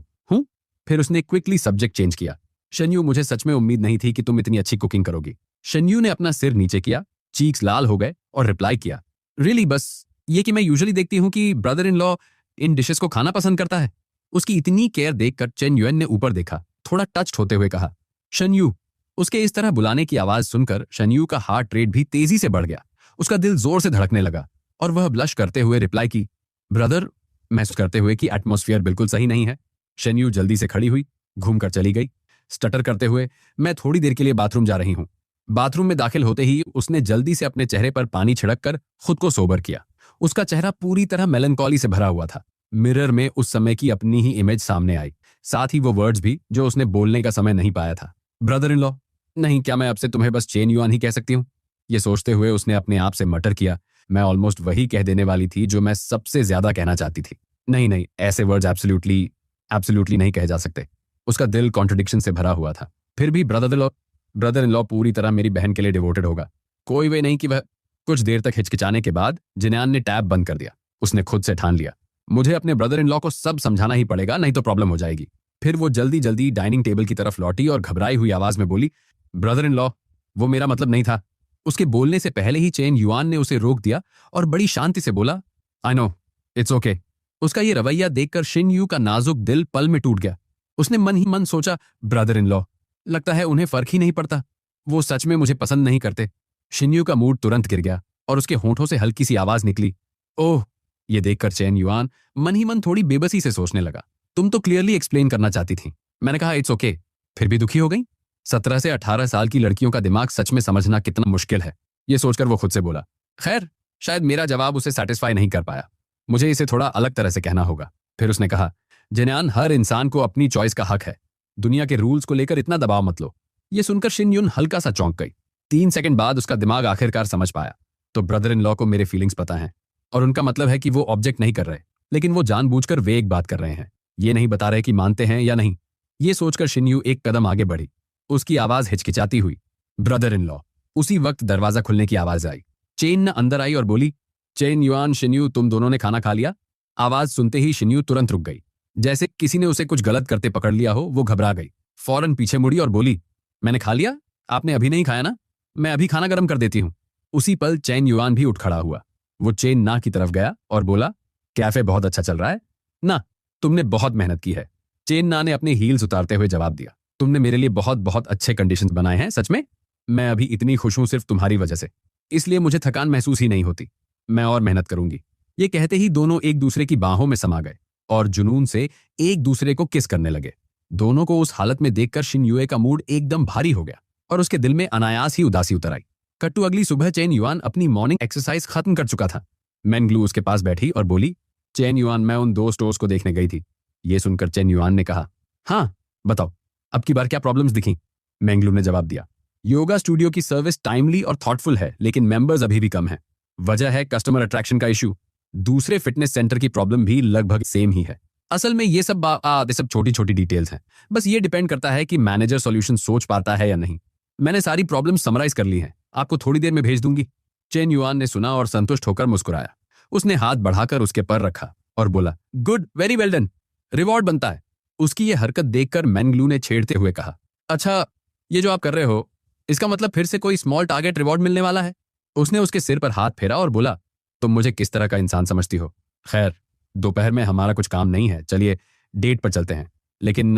फिर उसने क्विकली सब्जेक्ट चेंज किया, शनयू मुझे सच में उम्मीद नहीं थी कि तुम इतनी अच्छी कुकिंग करोगी। शनयू ने अपना सिर नीचे किया, चीक्स लाल हो गए और रिप्लाई किया, रियली, बस ये कि मैं यूजुअली देखती हूं कि brother in law in dishes को खाना पसंद करता है। उसकी इतनी केयर देखकर चेन युएन ने ऊपर देखा, थोड़ा टच्ड होते हुए कहा, शनयू। उसके इस तरह बुलाने की आवाज सुनकर शनयू का हार्ट रेट भी तेजी से बढ़ गया। उसका दिल जोर से धड़कने लगा और वह ब्लश करते हुए रिप्लाई की, ब्रदर, महसूस करते हुए कि एटमॉस्फेयर बिल्कुल सही नहीं है। शनयू जल्दी से खड़ी हुई, घूमकर चली गई, स्टटर करते हुए, मैं थोड़ी देर के लिए बाथरूम जा रही हूं। बाथरूम में दाखिल होते ही उसने जल्दी से अपने चेहरे पर पानी छिड़क कर खुद को सोबर किया। उसका चेहरा पूरी तरह मेलनकॉली से भरा हुआ था। मिरर में उस समय की अपनी ही इमेज सामने आई, साथ ही वो वर्ड्स भी जो उसने बोलने का समय नहीं पाया था। ब्रदर इन लॉ, नहीं, क्या मैं अब से तुम्हें बस चेन युआन ही कह सकती हूँ? ये सोचते हुए उसने अपने आप से मटर किया, मैं ऑलमोस्ट वही कह देने वाली थी जो मैं सबसे ज्यादा कहना चाहती थी। नहीं नहीं, ऐसे वर्ड्स एब्सोल्युटली नहीं कहे जा सकते। उसका दिल कॉन्ट्रडिक्शन से भरा हुआ था। फिर भी ब्रदर इन लॉ पूरी तरह मेरी बहन के लिए डिवोटेड होगा। कोई वे नहीं कि वह। कुछ देर तक हिचकिचाने के बाद जिनयान ने टैब बंद कर दिया। उसने खुद से ठान लिया, मुझे अपने ब्रदर इन लॉ को सब समझाना ही पड़ेगा, नहीं तो प्रॉब्लम हो जाएगी। फिर वो जल्दी जल्दी डाइनिंग टेबल की तरफ लौटी और घबराई हुई आवाज में बोली, ब्रदर इन लॉ, वो मेरा मतलब नहीं था। उसके बोलने से पहले ही चेन युआन ने उसे रोक दिया और बड़ी शांति से बोला, आई नो, इट्स ओके। उसका ये रवैया देखकर शिनयू का नाजुक दिल पल में टूट गया। उसने मन ही मन सोचा, ब्रदर इन लॉ, लगता है उन्हें फर्क ही नहीं पड़ता, वो सच में मुझे पसंद नहीं करते। शिनयू का मूड तुरंत गिर गया और उसके होंठों से हल्की सी आवाज निकली, ओह। ये देखकर चेन युआन मन ही मन थोड़ी बेबसी से सोचने लगा, तुम तो क्लियरली एक्सप्लेन करना चाहती थी। मैंने कहा इट्स ओके, फिर भी दुखी हो गई। 17 से 18 साल की लड़कियों का दिमाग सच में समझना कितना मुश्किल है, ये सोचकर वो खुद से बोला, खैर, शायद मेरा जवाब उसे सेटिस्फाई नहीं कर पाया, मुझे इसे थोड़ा अलग तरह से कहना होगा। फिर उसने कहा, जिनयान, हर इंसान को अपनी चॉइस का हक है, दुनिया के रूल्स को लेकर इतना दबाव मत लो। ये सुनकर शिनयुन हल्का सा चौंक गई। 3 सेकंड बाद उसका दिमाग आखिरकार समझ पाया, तो ब्रदर इन लॉ को मेरे फीलिंग्स पता हैं और उनका मतलब है कि वो ऑब्जेक्ट नहीं कर रहे, लेकिन वो जानबूझकर वे एक बात कर रहे हैं, ये नहीं बता रहे कि मानते हैं या नहीं। ये सोचकर शिनयू एक कदम आगे बढ़ी, उसकी आवाज हिचकिचाती हुई, ब्रदर इन लॉ। उसी वक्त दरवाजा खुलने की आवाज आई। चेन न अंदर आई और बोली, चेन युआन, शिनयू, तुम दोनों ने खाना खा लिया? आवाज सुनते ही शिनयू तुरंत रुक गई, जैसे किसी ने उसे कुछ गलत करते पकड़ लिया हो। वो घबरा गई, फौरन पीछे मुड़ी और बोली, मैंने खा लिया, आपने अभी नहीं खाया ना? मैं अभी खाना गर्म कर देती हूँ। उसी पल चेन युआन भी उठ खड़ा हुआ। वो चेन ना की तरफ गया और बोला, कैफे बहुत अच्छा चल रहा है ना? तुमने बहुत मेहनत की है। चेन ना ने अपने हील्स उतारते हुए जवाब दिया, तुमने मेरे लिए बहुत बहुत अच्छे कंडीशंस बनाए हैं, सच में। मैं अभी इतनी खुश हूं सिर्फ तुम्हारी वजह से, इसलिए मुझे थकान महसूस ही नहीं होती। मैं और मेहनत करूंगी। ये कहते ही दोनों एक दूसरे की बाहों में समा गए और जुनून से एक दूसरे को किस करने लगे। दोनों को उस हालत में देखकर शिन यूए का मूड एकदम भारी हो गया और उसके दिल में अनायास ही उदासी उतर आई। कट्टू अगली सुबह चेन युआन अपनी मॉर्निंग एक्सरसाइज खत्म कर चुका था। मैंगलू उसके पास बैठी और बोली, चेन युआन, मैं उन 2 स्टोर्स को देखने गई थी। ये सुनकर चेन युआन ने कहा, हाँ बताओ, अब की बार क्या प्रॉब्लम्स दिखी? मैंगलू ने जवाब दिया, योगा स्टूडियो की सर्विस टाइमली और थॉटफुल है, लेकिन मेंबर्स अभी भी कम हैं। वजह है कस्टमर अट्रैक्शन का इशू। दूसरे फिटनेस सेंटर की प्रॉब्लम भी लगभग सेम ही है। असल में ये सब छोटी छोटी डिटेल्स हैं। बस ये डिपेंड करता है कि मैनेजर सॉल्यूशन सोच पाता है या नहीं। मैंने सारी प्रॉब्लम समराइज कर ली हैं, आपको थोड़ी देर में भेज दूंगी। चेन युआन ने सुना और संतुष्ट होकर मुस्कुराया। उसने हाथ बढ़ाकर उसके पर रखा और बोला, good, very well done, reward बनता है। उसकी ये हरकत देखकर मैंगलू ने छेड़ते हुए कहा, अच्छा ये जो आप कर रहे हो, इसका मतलब फिर से कोई स्मॉल टारगेट रिवॉर्ड मिलने वाला है? उसने उसके सिर पर हाथ फेरा और बोला, तुम मुझे किस तरह का इंसान समझती हो? खैर, दोपहर में हमारा कुछ काम नहीं है, चलिए डेट पर चलते हैं। लेकिन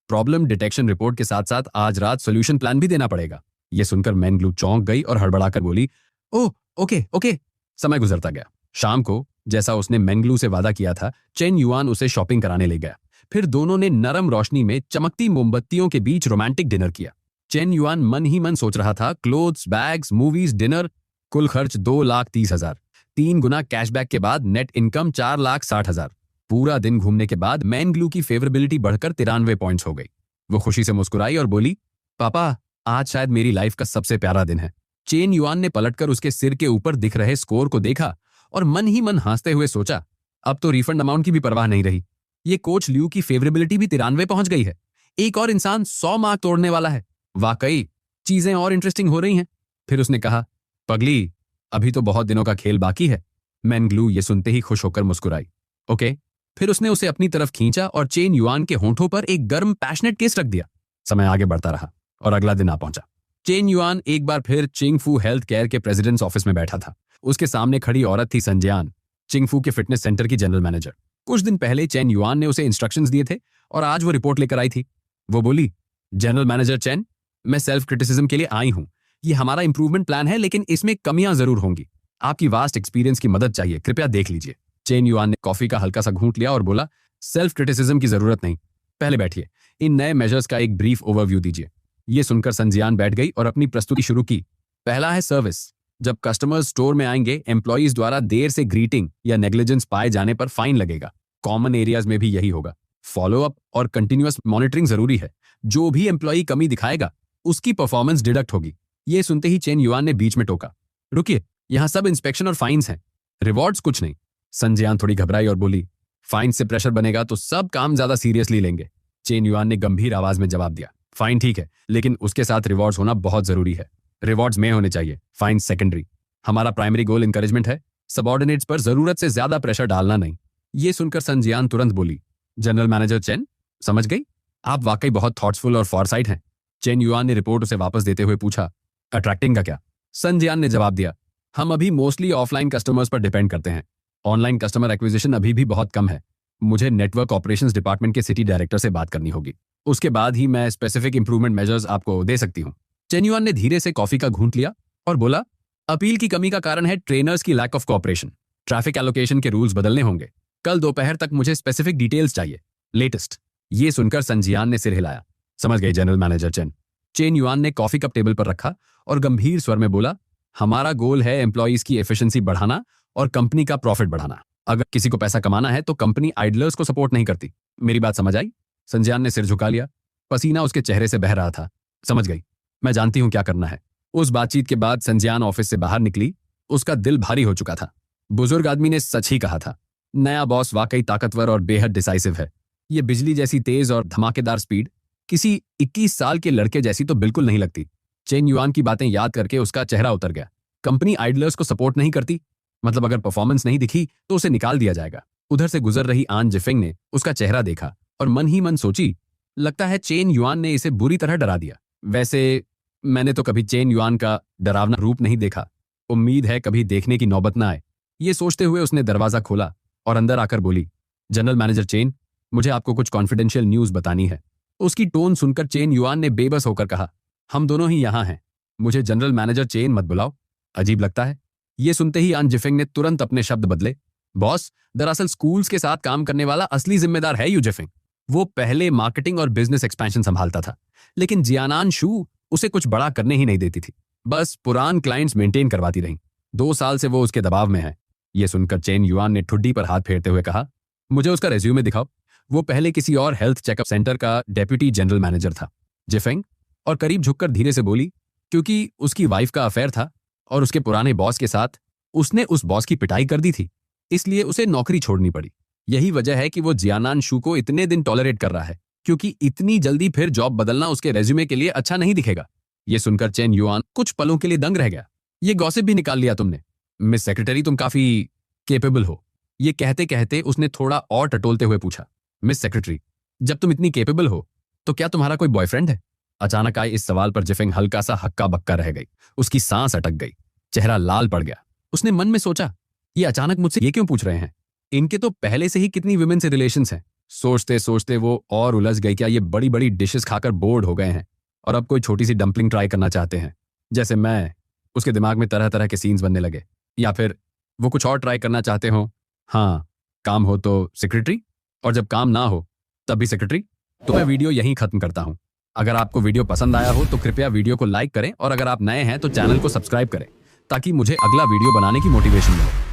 प्रॉब्लम डिटेक्शन रिपोर्ट के साथ साथ आज रात सोल्यूशन प्लान भी देना पड़ेगा। यह सुनकर मैंगलू चौंक गई और हड़बड़ाकर बोली, ओह ओके ओके। समय गुजरता गया। शाम को, जैसा उसने मैंगलू से वादा किया था, चेन युआन उसे शॉपिंग कराने ले गया। फिर दोनों ने नरम रोशनी में चमकती मोमबत्तियों के बीच रोमांटिक डिनर किया। चेन युआन मन ही मन सोच रहा था, क्लोथ्स, बैग्स, मूवीज, डिनर, कुल खर्च 2,30,000। 3 गुना कैशबैक के बाद नेट इनकम 4,60,000। पूरा दिन घूमने के बाद मैंगलू की फेवरेबिलिटी बढ़कर 93 पॉइंट्स हो गई। वो खुशी से मुस्कुराई और बोली, पापा आज शायद मेरी लाइफ का सबसे प्यारा दिन है। चेन युआन ने पलटकर उसके सिर के ऊपर दिख रहे स्कोर को देखा और मन ही मन हंसते हुए सोचा, अब तो रिफंड अमाउंट की भी परवाह नहीं रही। ये कोच ल्यू की फेवरेबिलिटी भी 93 पहुंच गई है। एक और इंसान 100 मार्क तोड़ने वाला है। वाकई चीजें और इंटरेस्टिंग हो रही हैं। फिर उसने कहा, पगली, अभी तो बहुत दिनों का खेल बाकी है। मैंगलू ये सुनते ही खुश होकर मुस्कुराई। ओके। फिर उसने उसे अपनी तरफ खींचा और चेन युआन के होंठों पर एक गर्म पैशनेट किस रख दिया। समय आगे बढ़ता रहा और अगला दिन आ पहुंचा। चेन युआन एक बार फिर चिंगफू हेल्थ केयर के प्रेसिडेंट्स ऑफिस में बैठा था। उसके सामने खड़ी औरत थी संजियान, चिंगफू के फिटनेस सेंटर की जनरल मैनेजर। कुछ दिन पहले चेन युआन ने उसे इंस्ट्रक्शंस दिए थे और आज वो रिपोर्ट लेकर आई थी। वो बोली, जनरल मैनेजर चेन, मैं सेल्फ क्रिटिसिज्म के लिए आई हूं। ये हमारा इंप्रूवमेंट प्लान है, लेकिन इसमें कमियां जरूर होंगी। आपकी वास्ट एक्सपीरियंस की मदद चाहिए, कृपया देख लीजिए। चेन युआन ने कॉफी का हल्का सा घूंट लिया और बोला, सेल्फ क्रिटिसिज्म की जरूरत नहीं, पहले बैठिए, इन नए मेजर्स का एक ब्रीफ ओवरव्यू दीजिए। ये सुनकर संजियान बैठ गई और अपनी प्रस्तुति शुरू की। पहला है सर्विस। जब कस्टमर्स स्टोर में आएंगे, एम्प्लॉइज द्वारा देर से ग्रीटिंग या नेग्लिजेंस पाए जाने पर फाइन लगेगा। कॉमन एरियाज में भी यही होगा। फॉलो अप और कंटिन्यूअस मॉनिटरिंग जरूरी है। जो भी एम्प्लॉई कमी दिखाएगा, उसकी परफॉर्मेंस डिडक्ट होगी। ये सुनते ही चेन युआन ने बीच में टोका, रुकिए, यहां सब इंस्पेक्शन और फाइन्स हैं, रिवॉर्ड्स कुछ नहीं। संजियान थोड़ी घबराई और बोली, फाइन से प्रेशर बनेगा तो सब काम ज्यादा सीरियसली लेंगे। चेन युआन ने गंभीर आवाज में जवाब दिया, फाइन ठीक है, लेकिन उसके साथ रिवॉर्ड्स होना बहुत जरूरी है। रिवॉर्ड्स में होने चाहिए, फाइन सेकेंडरी। हमारा प्राइमरी गोल इंकरेजमेंट है, सबऑर्डिनेट्स पर जरूरत से ज्यादा प्रेशर डालना नहीं। ये सुनकर संजियान तुरंत बोली, जनरल मैनेजर चेन, समझ गई, आप वाकई बहुत थॉट्सफुल और फॉरसाइट हैं। चेन युआन ने रिपोर्ट उसे वापस देते हुए पूछा, अट्रैक्टिंग का क्या? संजियान ने जवाब दिया, हम अभी मोस्टली ऑफलाइन कस्टमर्स पर डिपेंड करते हैं। ऑनलाइन कस्टमर एक्विजिशन अभी भी बहुत कम है। मुझे नेटवर्क ऑपरेशंस डिपार्टमेंट के सिटी डायरेक्टर से बात करनी होगी, उसके बाद ही मैं स्पेसिफिक इंप्रूवमेंट मेजर्स आपको दे सकती हूँ। चेन युआन ने धीरे से कॉफी का घूंट लिया और बोला, अपील की कमी का कारण है ट्रेनर्स की lack of cooperation. Traffic allocation के रूल्स बदलने होंगे। कल दोपहर तक मुझे स्पेसिफिक डिटेल्स चाहिए, लेटेस्ट। ये सुनकर संजियान ने सिर हिलाया। समझ गई general manager chain. Chain Yuan ने कॉफी कप टेबल पर रखा और गंभीर स्वर में बोला, हमारा गोल है एम्प्लॉइज की एफिशिएंसी बढ़ाना और कंपनी का प्रॉफिट बढ़ाना। अगर किसी को पैसा कमाना है तो कंपनी आइडलर्स को सपोर्ट नहीं करती। मेरी बात समझ आई? संजियान ने सिर झुका लिया। पसीना उसके चेहरे से बह रहा था। समझ गई, मैं जानती हूं क्या करना है। उस बातचीत के बाद संजियान ऑफिस से बाहर निकली। उसका दिल भारी हो चुका था। बुजुर्ग आदमी ने सच ही कहा था, नया बॉस वाकई ताकतवर और बेहद डिसाइसिव है। ये बिजली जैसी तेज और धमाकेदार स्पीड किसी 21 साल के लड़के जैसी तो बिल्कुल नहीं लगती। चेन युआन की बातें याद करके उसका चेहरा उतर गया। कंपनी आइडलर्स को सपोर्ट नहीं करती, मतलब अगर परफॉर्मेंस नहीं दिखी तो उसे निकाल दिया जाएगा। उधर से गुजर रही आन जिफिंग ने उसका चेहरा देखा और मन ही मन सोची, लगता है चेन युआन ने इसे बुरी तरह डरा दिया। वैसे मैंने तो कभी चेन युआन का डरावना रूप नहीं देखा। उम्मीद है कभी देखने की नौबत ना आए। ये सोचते हुए उसने दरवाजा खोला और अंदर आकर बोली, जनरल मैनेजर चेन, मुझे आपको कुछ कॉन्फिडेंशियल न्यूज बतानी है। उसकी टोन सुनकर चेन युआन ने बेबस होकर कहा, हम दोनों ही यहां हैं, मुझे जनरल मैनेजर चेन मत बुलाओ, अजीब लगता है। ये सुनते ही आन जिफिंग ने तुरंत अपने शब्द बदले, बॉस, दरअसल स्कूल्स के साथ काम करने वाला असली जिम्मेदार है यू जिफिंग। वो पहले मार्केटिंग और बिजनेस एक्सपेंशन संभालता था, लेकिन जियानान शू उसे कुछ बड़ा करने ही नहीं देती थी, बस पुरान क्लाइंट्स मेंटेन करवाती रही। 2 साल से वो उसके दबाव में है। ये सुनकर चेन युआन ने ठुड्डी पर हाथ फेरते हुए कहा, मुझे उसका रेज्यूमे दिखाओ। वो पहले किसी और हेल्थ चेकअप सेंटर का डेप्यूटी जनरल मैनेजर था। जिफिंग और करीब झुककर धीरे से बोली, क्योंकि उसकी वाइफ का अफेयर था और उसके पुराने बॉस के साथ उसने उस बॉस की पिटाई कर दी थी, इसलिए उसे नौकरी छोड़नी पड़ी। यही वजह है कि वो जियानान शू को इतने दिन टॉलरेट कर रहा है, क्योंकि इतनी जल्दी फिर जॉब बदलना उसके रेज्यूमे के लिए अच्छा नहीं दिखेगा। ये सुनकर चेन युआन कुछ पलों के लिए दंग रह गया। ये गॉसिप भी निकाल लिया तुमने? मिस सेक्रेटरी, तुम काफी केपेबल हो। ये कहते कहते उसने थोड़ा और टटोलते हुए पूछा, मिस सेक्रेटरी, जब तुम इतनी केपेबल हो तो क्या तुम्हारा कोई बॉयफ्रेंड है? अचानक आए इस सवाल पर जिफिंग हल्का सा हक्का बक्का रह गई। उसकी सांस अटक गई, चेहरा लाल पड़ गया। उसने मन में सोचा, ये अचानक मुझसे ये क्यों पूछ रहे हैं? इनके तो पहले से ही कितनी विमेन से रिलेशंस हैं। सोचते सोचते वो और उलझ गई, क्या ये बड़ी बड़ी डिशेस खाकर बोर्ड हो गए हैं और अब कोई छोटी सी डंपलिंग ट्राई करना चाहते हैं जैसे मैं? उसके दिमाग में तरह तरह के सीन्स बनने लगे। या फिर वो कुछ और ट्राई करना चाहते हो? हाँ, काम हो तो सेक्रेटरी, और जब काम ना हो तब भी सेक्रेटरी। तो मैं वीडियो यहीं खत्म करता हूं। अगर आपको वीडियो पसंद आया हो तो कृपया वीडियो को लाइक करें, और अगर आप नए हैं तो चैनल को सब्सक्राइब करें ताकि मुझे अगला वीडियो बनाने की मोटिवेशन मिले।